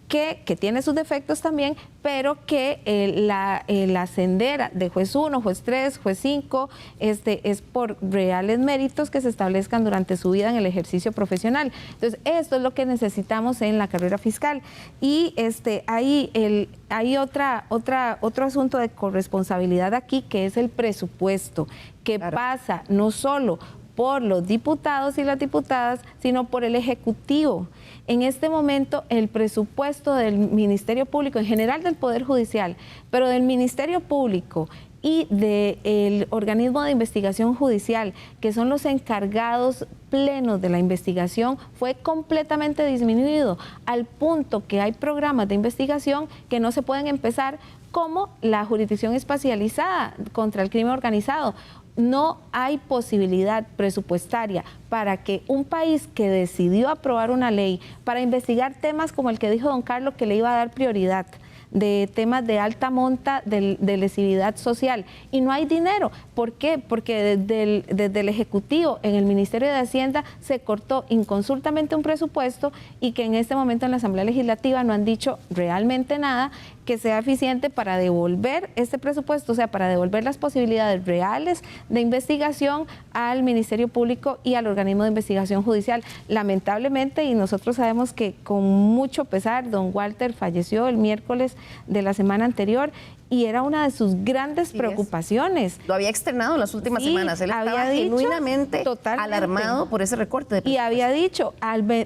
que tiene sus defectos también, pero que la ascender de juez 1, juez 3, juez 5, es por reales méritos que se establezcan durante su vida en el ejercicio profesional. Entonces, esto es lo que necesitamos en la carrera fiscal. Y hay otro asunto de corresponsabilidad aquí, que es el presupuesto, que pasa no solo por los diputados y las diputadas, sino por el Ejecutivo. En este momento, el presupuesto del Ministerio Público, en general del Poder Judicial, pero del Ministerio Público y del organismo de investigación judicial, que son los encargados plenos de la investigación, fue completamente disminuido, al punto que hay programas de investigación que no se pueden empezar, como la jurisdicción especializada contra el crimen organizado. No hay posibilidad presupuestaria para que un país que decidió aprobar una ley para investigar temas como el que dijo don Carlos, que le iba a dar prioridad, de temas de alta monta de lesividad social, y no hay dinero. ¿Por qué? Porque desde el Ejecutivo, en el Ministerio de Hacienda, se cortó inconsultamente un presupuesto, y que en este momento en la Asamblea Legislativa no han dicho realmente nada que sea eficiente para devolver este presupuesto, o sea, para devolver las posibilidades reales de investigación al Ministerio Público y al organismo de investigación judicial. Lamentablemente, y nosotros sabemos que con mucho pesar, don Walter falleció el miércoles de la semana anterior, y era una de sus grandes preocupaciones. Lo había externado en las últimas semanas. Él estaba genuinamente alarmado por ese recorte de presupuesto. Y había dicho,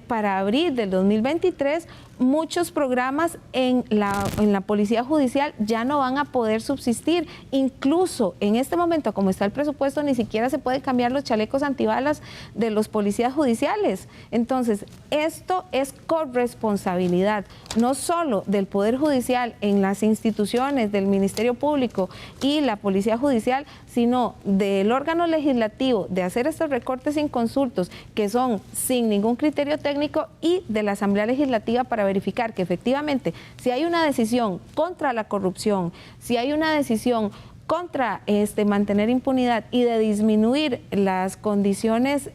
para abril del 2023, muchos programas en la Policía Judicial ya no van a poder subsistir. Incluso en este momento, como está el presupuesto, ni siquiera se puede cambiar los chalecos antibalas de los policías judiciales. Entonces, esto es corresponsabilidad, no solo del Poder Judicial en las instituciones del Ministerio Público y la Policía Judicial, sino del órgano legislativo de hacer estos recortes inconsultos, que son sin ningún criterio técnico, y de la Asamblea Legislativa para verificar que efectivamente, si hay una decisión contra la corrupción, si hay una decisión contra mantener impunidad y de disminuir las condiciones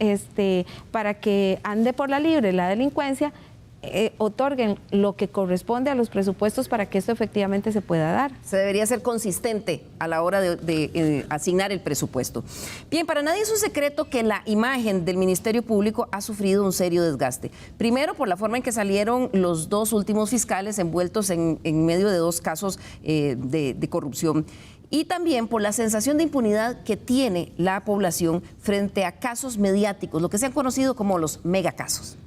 para que ande por la libre la delincuencia, otorguen lo que corresponde a los presupuestos para que esto efectivamente se pueda dar. Se debería ser consistente a la hora de asignar el presupuesto. Bien, para nadie es un secreto que la imagen del Ministerio Público ha sufrido un serio desgaste. Primero, por la forma en que salieron los dos últimos fiscales envueltos en medio de dos casos de corrupción. Y también por la sensación de impunidad que tiene la población frente a casos mediáticos, lo que se han conocido como los megacasos.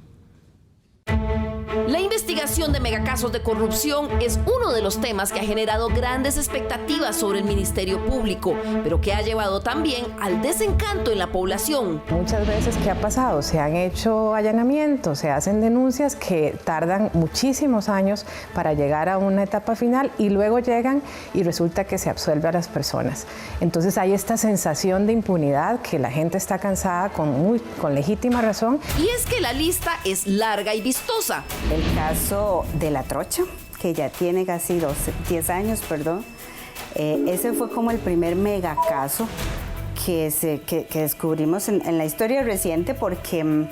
La investigación de megacasos de corrupción es uno de los temas que ha generado grandes expectativas sobre el Ministerio Público, pero que ha llevado también al desencanto en la población. Muchas veces, ¿qué ha pasado? Se han hecho allanamientos, se hacen denuncias que tardan muchísimos años para llegar a una etapa final y luego llegan y resulta que se absuelve a las personas. Entonces hay esta sensación de impunidad que la gente está cansada con legítima razón. Y es que la lista es larga y vistosa. El caso de La Trocha, que ya tiene casi 10 años, ese fue como el primer megacaso que descubrimos en la historia reciente porque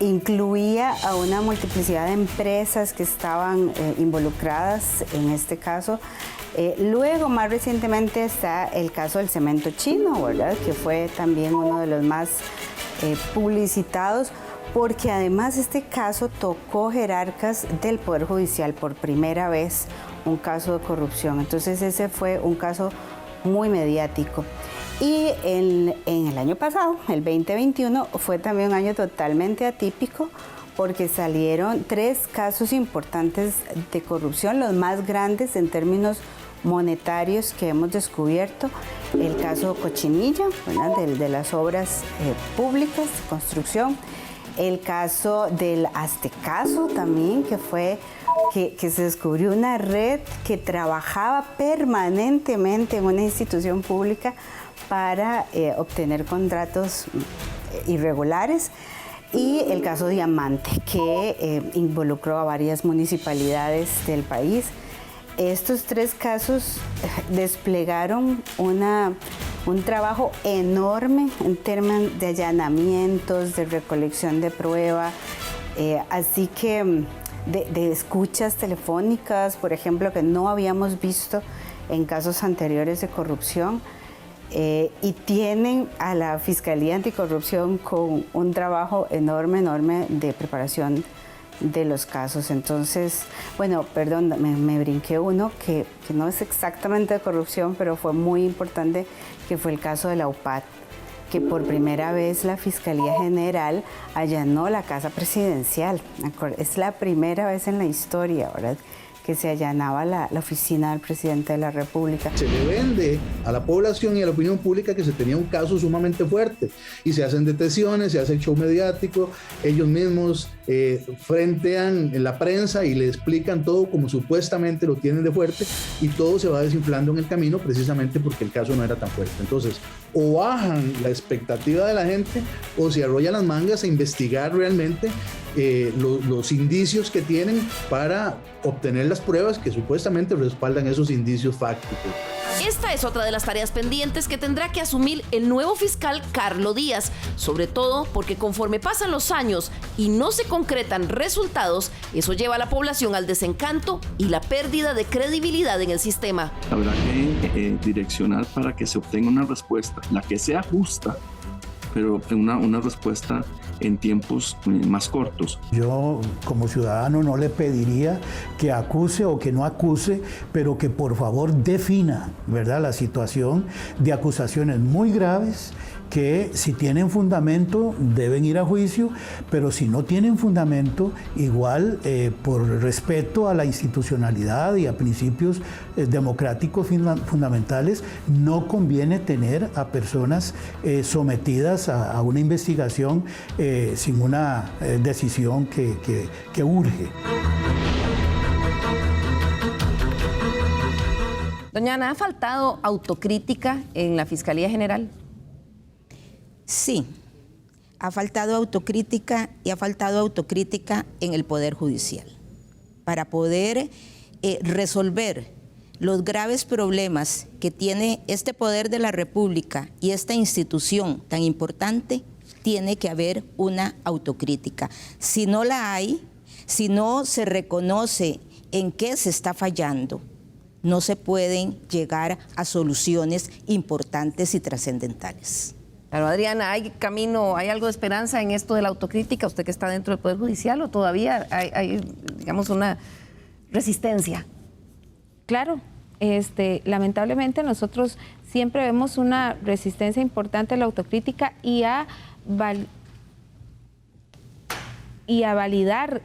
incluía a una multiplicidad de empresas que estaban involucradas en este caso. Luego, más recientemente, está el caso del cemento chino, ¿verdad? Que fue también uno de los más publicitados, porque además este caso tocó jerarcas del Poder Judicial por primera vez, un caso de corrupción. Entonces ese fue un caso muy mediático. Y en el año pasado, el 2021, fue también un año totalmente atípico porque salieron 3 casos importantes de corrupción, los más grandes en términos monetarios que hemos descubierto. El caso Cochinilla, ¿verdad? De las obras públicas de construcción. El caso del Aztecaso también, que se descubrió una red que trabajaba permanentemente en una institución pública para obtener contratos irregulares. Y el caso Diamante, que involucró a varias municipalidades del país. Estos 3 casos desplegaron un trabajo enorme en términos de allanamientos, de recolección de prueba, así que de escuchas telefónicas, por ejemplo, que no habíamos visto en casos anteriores de corrupción, y tienen a la Fiscalía Anticorrupción con un trabajo enorme de preparación de los casos. Entonces, bueno, perdón, me brinqué uno que no es exactamente de corrupción, pero fue muy importante, que fue el caso de la UPAD, que por primera vez la Fiscalía General allanó la Casa Presidencial. Es la primera vez en la historia, ¿verdad?, que se allanaba la oficina del presidente de la República. Se le vende a la población y a la opinión pública que se tenía un caso sumamente fuerte y se hacen detenciones, se hace el show mediático, ellos mismos frentean en la prensa y le explican todo como supuestamente lo tienen de fuerte y todo se va desinflando en el camino precisamente porque el caso no era tan fuerte. Entonces, o bajan la expectativa de la gente o se arrollan las mangas a investigar realmente los indicios que tienen para obtener las pruebas que supuestamente respaldan esos indicios fácticos. Esta es otra de las tareas pendientes que tendrá que asumir el nuevo fiscal Carlo Díaz, sobre todo porque conforme pasan los años y no se concretan resultados, eso lleva a la población al desencanto y la pérdida de credibilidad en el sistema. Habrá que direccionar para que se obtenga una respuesta, la que sea justa, pero una respuesta en tiempos más cortos. Yo como ciudadano no le pediría que acuse o que no acuse, pero que por favor defina, ¿verdad?, la situación de acusaciones muy graves que si tienen fundamento deben ir a juicio, pero si no tienen fundamento, igual por respeto a la institucionalidad y a principios democráticos fundamentales, no conviene tener a personas sometidas a una investigación sin una decisión que urge. Doña Ana, ¿ha faltado autocrítica en la Fiscalía General? Sí, ha faltado autocrítica y ha faltado autocrítica en el Poder Judicial para poder resolver los graves problemas que tiene este Poder de la República y esta institución tan importante. Tiene que haber una autocrítica. Si no la hay, Si no se reconoce en qué se está fallando, no se pueden llegar a soluciones importantes y trascendentales. Claro, Adriana, ¿hay camino, hay algo de esperanza en esto de la autocrítica? ¿Usted que está dentro del Poder Judicial o todavía hay digamos, una resistencia? Claro, lamentablemente nosotros siempre vemos una resistencia importante a la autocrítica y a validar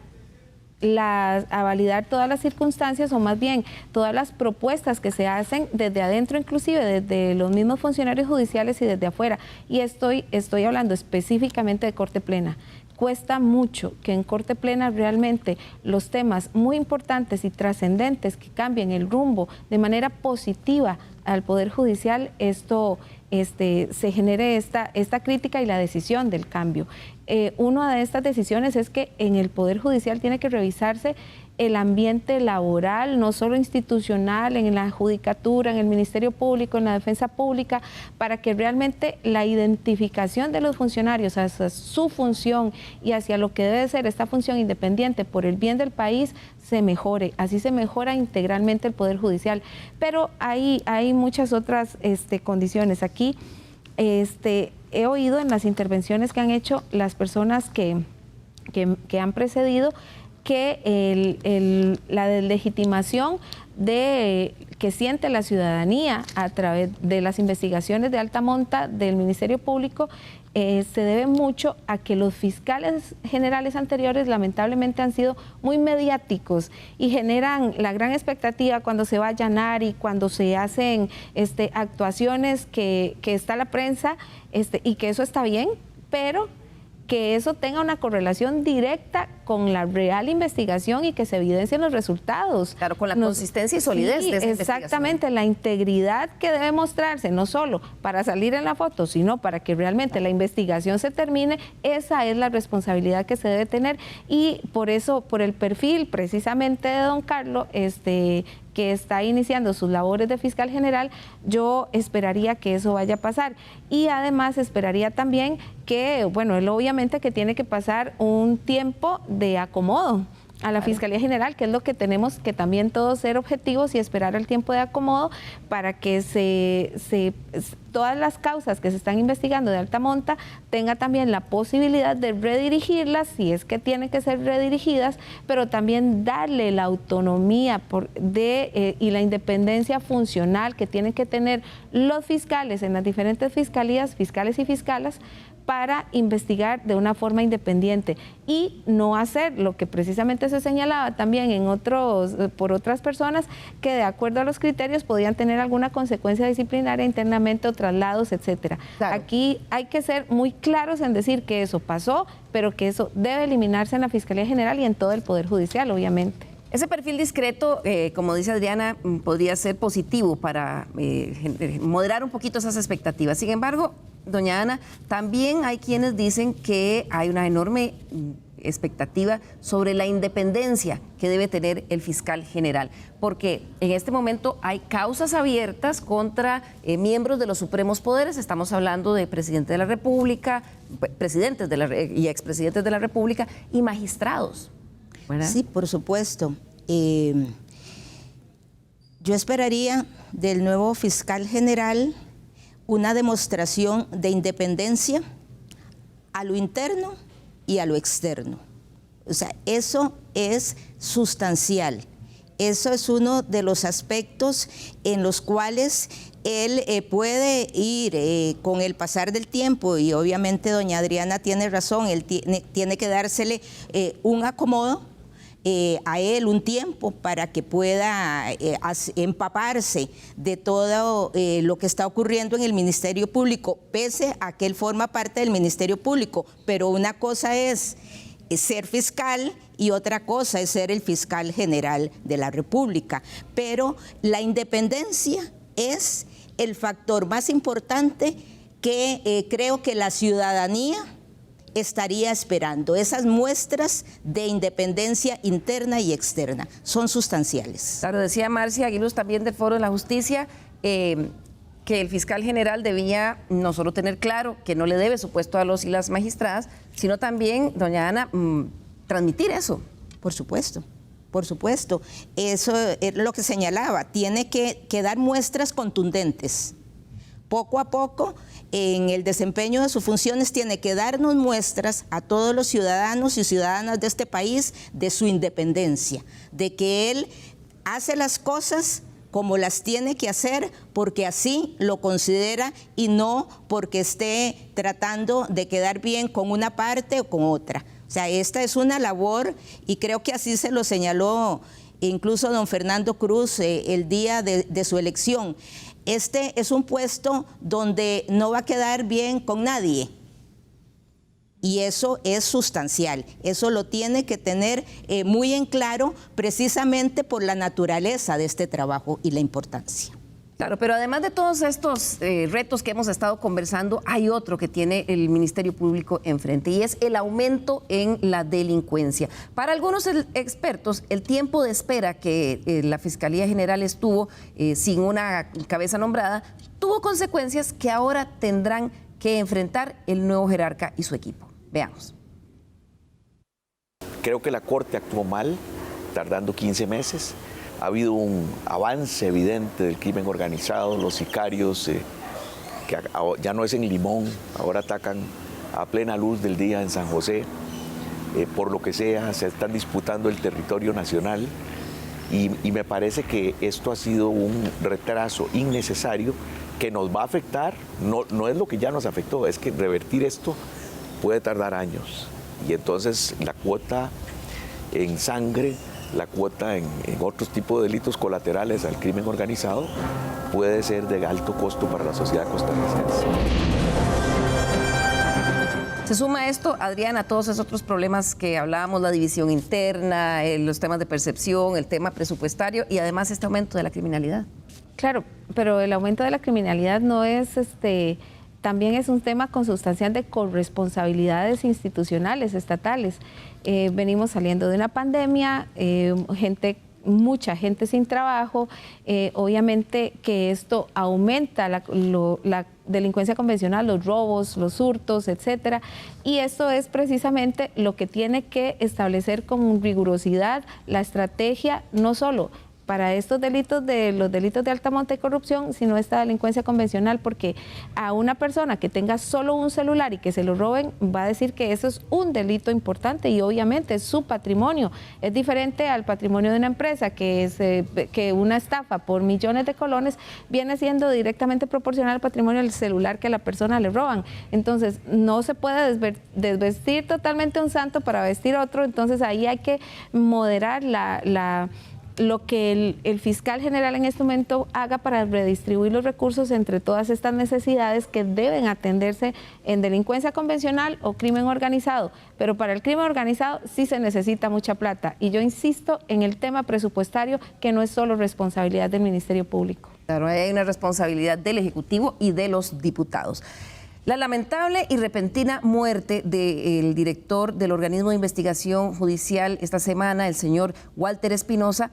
todas las circunstancias, o más bien todas las propuestas que se hacen desde adentro, inclusive desde los mismos funcionarios judiciales y desde afuera. Y estoy hablando específicamente de Corte Plena. Cuesta mucho que en Corte Plena realmente los temas muy importantes y trascendentes que cambien el rumbo de manera positiva al Poder Judicial, se genere esta crítica y la decisión del cambio. Una de estas decisiones es que en el Poder Judicial tiene que revisarse el ambiente laboral, no solo institucional, en la judicatura, en el Ministerio Público, en la defensa pública, para que realmente la identificación de los funcionarios hacia su función y hacia lo que debe ser esta función independiente por el bien del país se mejore. Así se mejora integralmente el Poder Judicial. Pero hay muchas otras condiciones. Aquí he oído en las intervenciones que han hecho las personas que han precedido que la deslegitimación que siente la ciudadanía a través de las investigaciones de alta monta del Ministerio Público se debe mucho a que los fiscales generales anteriores lamentablemente han sido muy mediáticos y generan la gran expectativa cuando se va a allanar y cuando se hacen actuaciones que está la prensa y que eso está bien, pero que eso tenga una correlación directa con la real investigación y que se evidencien los resultados. Claro, con la consistencia y solidez de esa exactamente, la integridad que debe mostrarse, no solo para salir en la foto, sino para que realmente la investigación se termine. Esa es la responsabilidad que se debe tener y por eso, por el perfil precisamente de don Carlos, que está iniciando sus labores de fiscal general, yo esperaría que eso vaya a pasar. Y además esperaría también que, bueno, él obviamente que tiene que pasar un tiempo de acomodo a la Fiscalía General, que es lo que tenemos que también todos ser objetivos y esperar el tiempo de acomodo para que todas las causas que se están investigando de alta monta tenga también la posibilidad de redirigirlas, si es que tienen que ser redirigidas, pero también darle la autonomía y la independencia funcional que tienen que tener los fiscales en las diferentes fiscalías, fiscales y fiscalas, para investigar de una forma independiente y no hacer lo que precisamente se señalaba también por otras personas que de acuerdo a los criterios podían tener alguna consecuencia disciplinaria internamente o traslados, etcétera. Claro. Aquí hay que ser muy claros en decir que eso pasó, pero que eso debe eliminarse en la Fiscalía General y en todo el Poder Judicial, obviamente. Ese perfil discreto, como dice Adriana, podría ser positivo para moderar un poquito esas expectativas. Sin embargo, doña Ana, también hay quienes dicen que hay una enorme expectativa sobre la independencia que debe tener el fiscal general, porque en este momento hay causas abiertas contra miembros de los supremos poderes. Estamos hablando de presidente de la República, presidentes y expresidentes de la República y magistrados, ¿verdad? Sí, por supuesto. Yo esperaría del nuevo fiscal general una demostración de independencia a lo interno y a lo externo. O sea, eso es sustancial. Eso es uno de los aspectos en los cuales él puede ir con el pasar del tiempo, y obviamente doña Adriana tiene razón, él tiene que dársele un acomodo a él, un tiempo para que pueda empaparse de todo lo que está ocurriendo en el Ministerio Público, pese a que él forma parte del Ministerio Público. Pero una cosa es ser fiscal y otra cosa es ser el fiscal general de la República. Pero la independencia es el factor más importante que creo que la ciudadanía estaría esperando. Esas muestras de independencia interna y externa son sustanciales. Claro, decía Marcia Aguiluz también del Foro de la Justicia que el fiscal general debía no solo tener claro que no le debe su puesto a los y las magistradas, sino también, doña Ana, transmitir eso. Por supuesto. Por supuesto, eso es lo que señalaba, tiene que dar muestras contundentes. Poco a poco, en el desempeño de sus funciones, tiene que darnos muestras a todos los ciudadanos y ciudadanas de este país de su independencia, de que él hace las cosas como las tiene que hacer porque así lo considera y no porque esté tratando de quedar bien con una parte o con otra. O sea, esta es una labor y creo que así se lo señaló incluso don Fernando Cruz el día de su elección. Este es un puesto donde no va a quedar bien con nadie y eso es sustancial. Eso lo tiene que tener muy en claro precisamente por la naturaleza de este trabajo y la importancia. Claro, pero además de todos estos retos que hemos estado conversando, hay otro que tiene el Ministerio Público enfrente y es el aumento en la delincuencia. Para algunos expertos, el tiempo de espera que la Fiscalía General estuvo sin una cabeza nombrada tuvo consecuencias que ahora tendrán que enfrentar el nuevo jerarca y su equipo. Veamos. Creo que la Corte actuó mal, tardando 15 meses. Ha habido un avance evidente del crimen organizado, los sicarios, que ya no es en Limón, ahora atacan a plena luz del día en San José, por lo que sea, se están disputando el territorio nacional y me parece que esto ha sido un retraso innecesario que nos va a afectar, no es lo que ya nos afectó, es que revertir esto puede tardar años y entonces la cuota en sangre, la cuota en otros tipos de delitos colaterales al crimen organizado puede ser de alto costo para la sociedad costarricense. Se suma esto, Adrián, a todos esos otros problemas que hablábamos, la división interna, los temas de percepción, el tema presupuestario y además este aumento de la criminalidad. Claro, pero el aumento de la criminalidad no es también es un tema consustancial de corresponsabilidades institucionales, estatales. Venimos saliendo de una pandemia, mucha gente sin trabajo, obviamente que esto aumenta la delincuencia convencional, los robos, los hurtos, etcétera, y esto es precisamente lo que tiene que establecer con rigurosidad la estrategia, no solo para estos delitos los delitos de alta monta y corrupción, sino esta delincuencia convencional, porque a una persona que tenga solo un celular y que se lo roben, va a decir que eso es un delito importante y obviamente es su patrimonio. Es diferente al patrimonio de una empresa, que una estafa por millones de colones viene siendo directamente proporcional al patrimonio del celular que a la persona le roban. Entonces, no se puede desvestir totalmente a un santo para vestir otro, entonces ahí hay que moderar lo que el fiscal general en este momento haga para redistribuir los recursos entre todas estas necesidades que deben atenderse en delincuencia convencional o crimen organizado. Pero para el crimen organizado sí se necesita mucha plata. Y yo insisto en el tema presupuestario, que no es solo responsabilidad del Ministerio Público. Claro, hay una responsabilidad del Ejecutivo y de los diputados. La lamentable y repentina muerte del director del organismo de investigación judicial esta semana, el señor Walter Espinosa,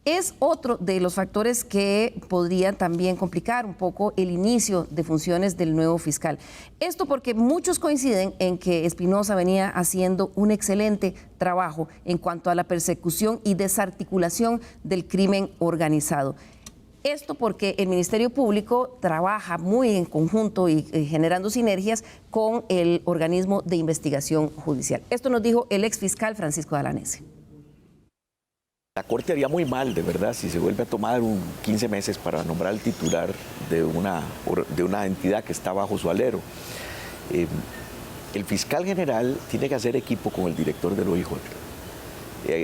es otro de los factores que podrían también complicar un poco el inicio de funciones del nuevo fiscal. Esto porque muchos coinciden en que Espinosa venía haciendo un excelente trabajo en cuanto a la persecución y desarticulación del crimen organizado. Esto porque el Ministerio Público trabaja muy en conjunto y generando sinergias con el organismo de investigación judicial. Esto nos dijo el exfiscal Francisco Dalanese. La Corte haría muy mal, de verdad, si se vuelve a tomar 15 meses para nombrar al titular de una entidad que está bajo su alero. El fiscal general tiene que hacer equipo con el director del OIJ.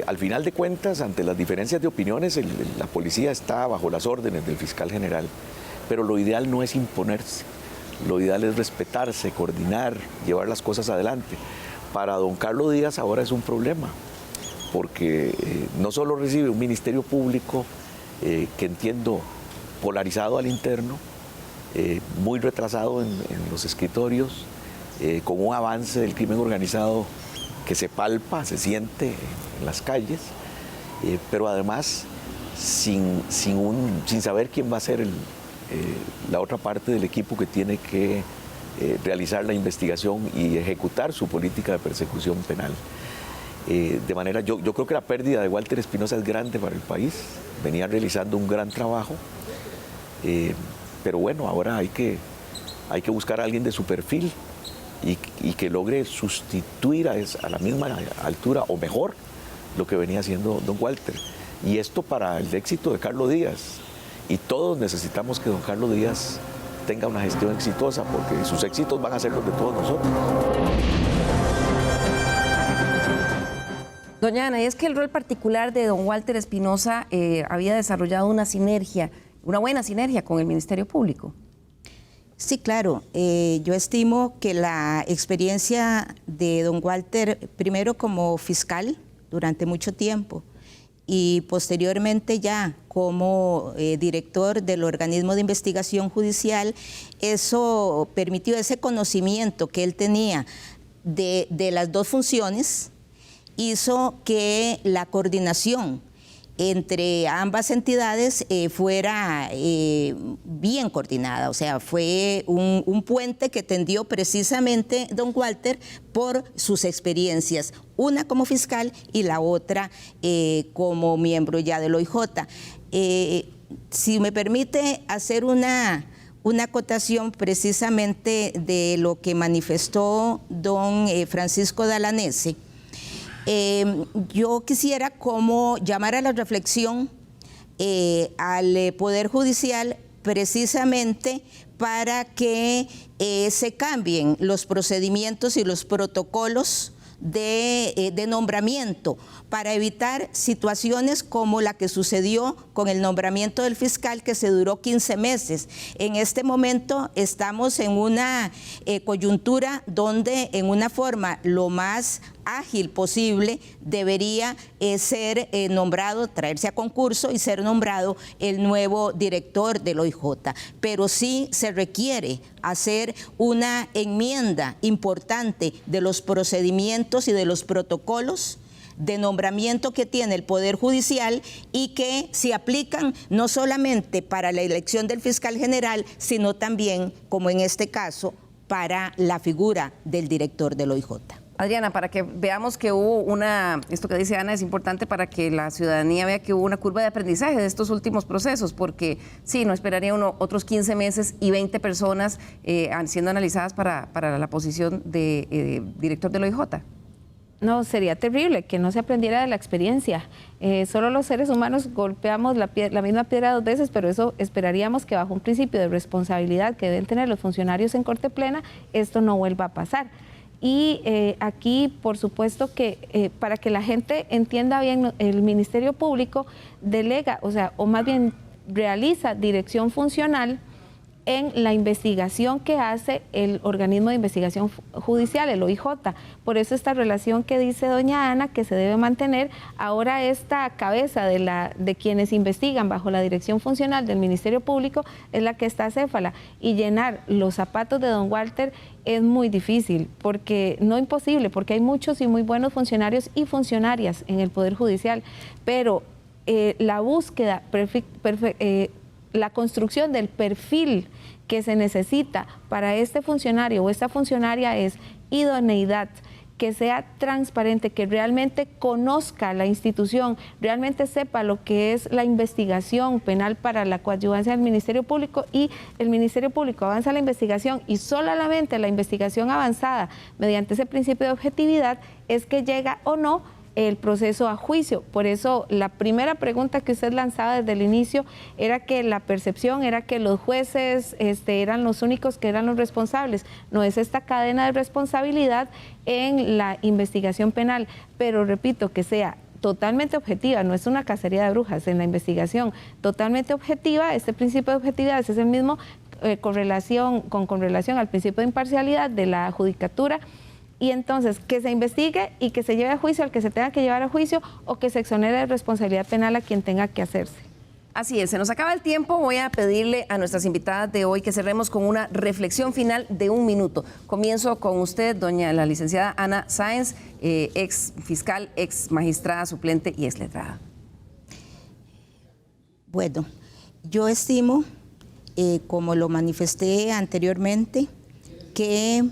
Al final de cuentas, ante las diferencias de opiniones, la policía está bajo las órdenes del fiscal general, pero lo ideal no es imponerse, lo ideal es respetarse, coordinar, llevar las cosas adelante. Para don Carlos Díaz ahora es un problema, porque no solo recibe un ministerio público que entiendo polarizado al interno, muy retrasado en los escritorios, con un avance del crimen organizado que se palpa, se siente en las calles, pero además sin saber quién va a ser la otra parte del equipo que tiene que realizar la investigación y ejecutar su política de persecución penal. De manera, yo creo que la pérdida de Walter Espinosa es grande para el país. Venía realizando un gran trabajo, pero bueno, ahora hay que buscar a alguien de su perfil y que logre sustituir a la misma altura o mejor lo que venía haciendo don Walter. Y esto para el éxito de Carlos Díaz. Y todos necesitamos que don Carlos Díaz tenga una gestión exitosa, porque sus éxitos van a ser los de todos nosotros. Doña Ana, es que el rol particular de don Walter Espinosa había desarrollado una buena sinergia con el Ministerio Público. Sí, claro. Yo estimo que la experiencia de don Walter, primero como fiscal durante mucho tiempo y posteriormente ya como director del organismo de investigación judicial, eso permitió ese conocimiento que él tenía de las dos funciones, hizo que la coordinación entre ambas entidades fuera bien coordinada. O sea, fue un puente que tendió precisamente don Walter por sus experiencias, una como fiscal y la otra como miembro ya del OIJ. Si me permite hacer una acotación precisamente de lo que manifestó don Francisco Dalanese, yo quisiera como llamar a la reflexión al Poder Judicial precisamente para que se cambien los procedimientos y los protocolos de nombramiento para evitar situaciones como la que sucedió con el nombramiento del fiscal, que se duró 15 meses. En este momento estamos en una coyuntura donde en una forma lo más ágil posible debería ser nombrado, traerse a concurso y ser nombrado el nuevo director del OIJ. Pero sí se requiere hacer una enmienda importante de los procedimientos y de los protocolos de nombramiento que tiene el Poder Judicial y que se aplican no solamente para la elección del fiscal general, sino también, como en este caso, para la figura del director del OIJ. Adriana, para que veamos que hubo esto que dice Ana es importante para que la ciudadanía vea que hubo una curva de aprendizaje de estos últimos procesos, porque sí, no esperaría uno otros 15 meses y 20 personas siendo analizadas para la posición de director del OIJ. No, sería terrible que no se aprendiera de la experiencia. Solo los seres humanos golpeamos la misma piedra 2 veces, pero eso esperaríamos que bajo un principio de responsabilidad que deben tener los funcionarios en corte plena, esto no vuelva a pasar. Y aquí, por supuesto que para que la gente entienda bien, el Ministerio Público delega, o más bien realiza dirección funcional en la investigación que hace el organismo de investigación judicial, el OIJ. Por eso esta relación que dice doña Ana, que se debe mantener, ahora esta cabeza de quienes investigan bajo la dirección funcional del Ministerio Público es la que está acéfala, y llenar los zapatos de don Walter es muy difícil, no imposible, porque hay muchos y muy buenos funcionarios y funcionarias en el Poder Judicial, pero la búsqueda, la construcción del perfil que se necesita para este funcionario o esta funcionaria es idoneidad, que sea transparente, que realmente conozca la institución, realmente sepa lo que es la investigación penal para la coadyuvancia del Ministerio Público, y el Ministerio Público avanza la investigación y solamente la investigación avanzada mediante ese principio de objetividad es que llega o no el proceso a juicio. Por eso la primera pregunta que usted lanzaba desde el inicio era que la percepción era que los jueces eran los únicos que eran los responsables. No, es esta cadena de responsabilidad en la investigación penal, pero repito, que sea totalmente objetiva, no es una cacería de brujas en la investigación, totalmente objetiva. Este principio de objetividad es el mismo con relación al principio de imparcialidad de la judicatura. Y entonces, que se investigue y que se lleve a juicio al que se tenga que llevar a juicio, o que se exonere de responsabilidad penal a quien tenga que hacerse. Así es, se nos acaba el tiempo. Voy a pedirle a nuestras invitadas de hoy que cerremos con una reflexión final de 1 minuto. Comienzo con usted, la licenciada Ana Sáenz, ex fiscal, ex magistrada suplente y ex letrada. Bueno, yo estimo, como lo manifesté anteriormente, que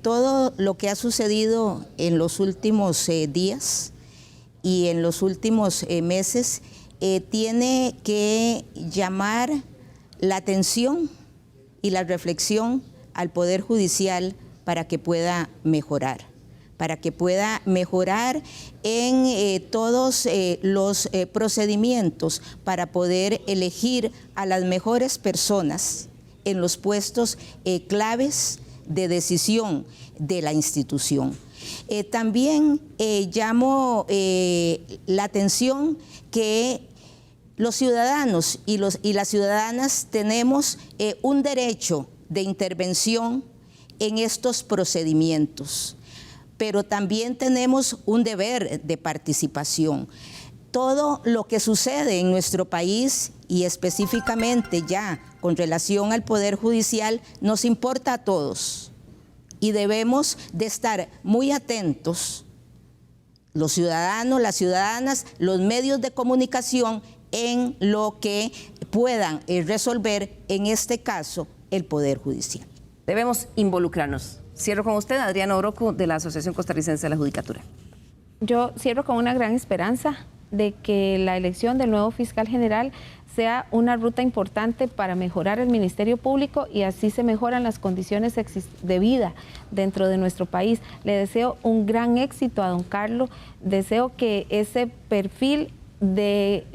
todo lo que ha sucedido en los últimos días y en los últimos meses, tiene que llamar la atención y la reflexión al Poder Judicial para que pueda mejorar en todos los procedimientos para poder elegir a las mejores personas en los puestos claves de decisión de la institución. También llamo la atención que los ciudadanos y las ciudadanas tenemos un derecho de intervención en estos procedimientos, pero también tenemos un deber de participación. Todo lo que sucede en nuestro país y específicamente ya con relación al Poder Judicial nos importa a todos y debemos de estar muy atentos, los ciudadanos, las ciudadanas, los medios de comunicación, en lo que puedan resolver, en este caso, el Poder Judicial. Debemos involucrarnos. Cierro con usted, Adriana Oroco, de la Asociación Costarricense de la Judicatura. Yo cierro con una gran esperanza de que la elección del nuevo fiscal general sea una ruta importante para mejorar el Ministerio Público y así se mejoran las condiciones de vida dentro de nuestro país. Le deseo un gran éxito a don Carlos, deseo que ese perfil de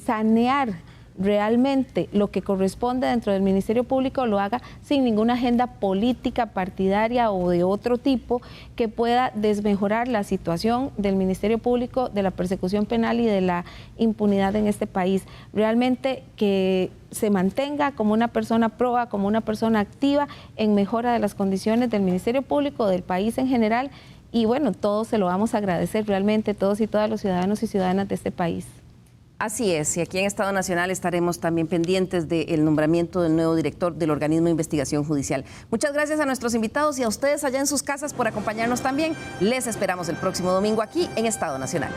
sanear realmente lo que corresponde dentro del Ministerio Público lo haga sin ninguna agenda política, partidaria o de otro tipo que pueda desmejorar la situación del Ministerio Público, de la persecución penal y de la impunidad en este país. Realmente que se mantenga como una persona proa, como una persona activa en mejora de las condiciones del Ministerio Público, del país en general. Y bueno, todos se lo vamos a agradecer realmente, todos y todas los ciudadanos y ciudadanas de este país. Así es, y aquí en Estado Nacional estaremos también pendientes del nombramiento del nuevo director del Organismo de Investigación Judicial. Muchas gracias a nuestros invitados y a ustedes allá en sus casas por acompañarnos también. Les esperamos el próximo domingo aquí en Estado Nacional.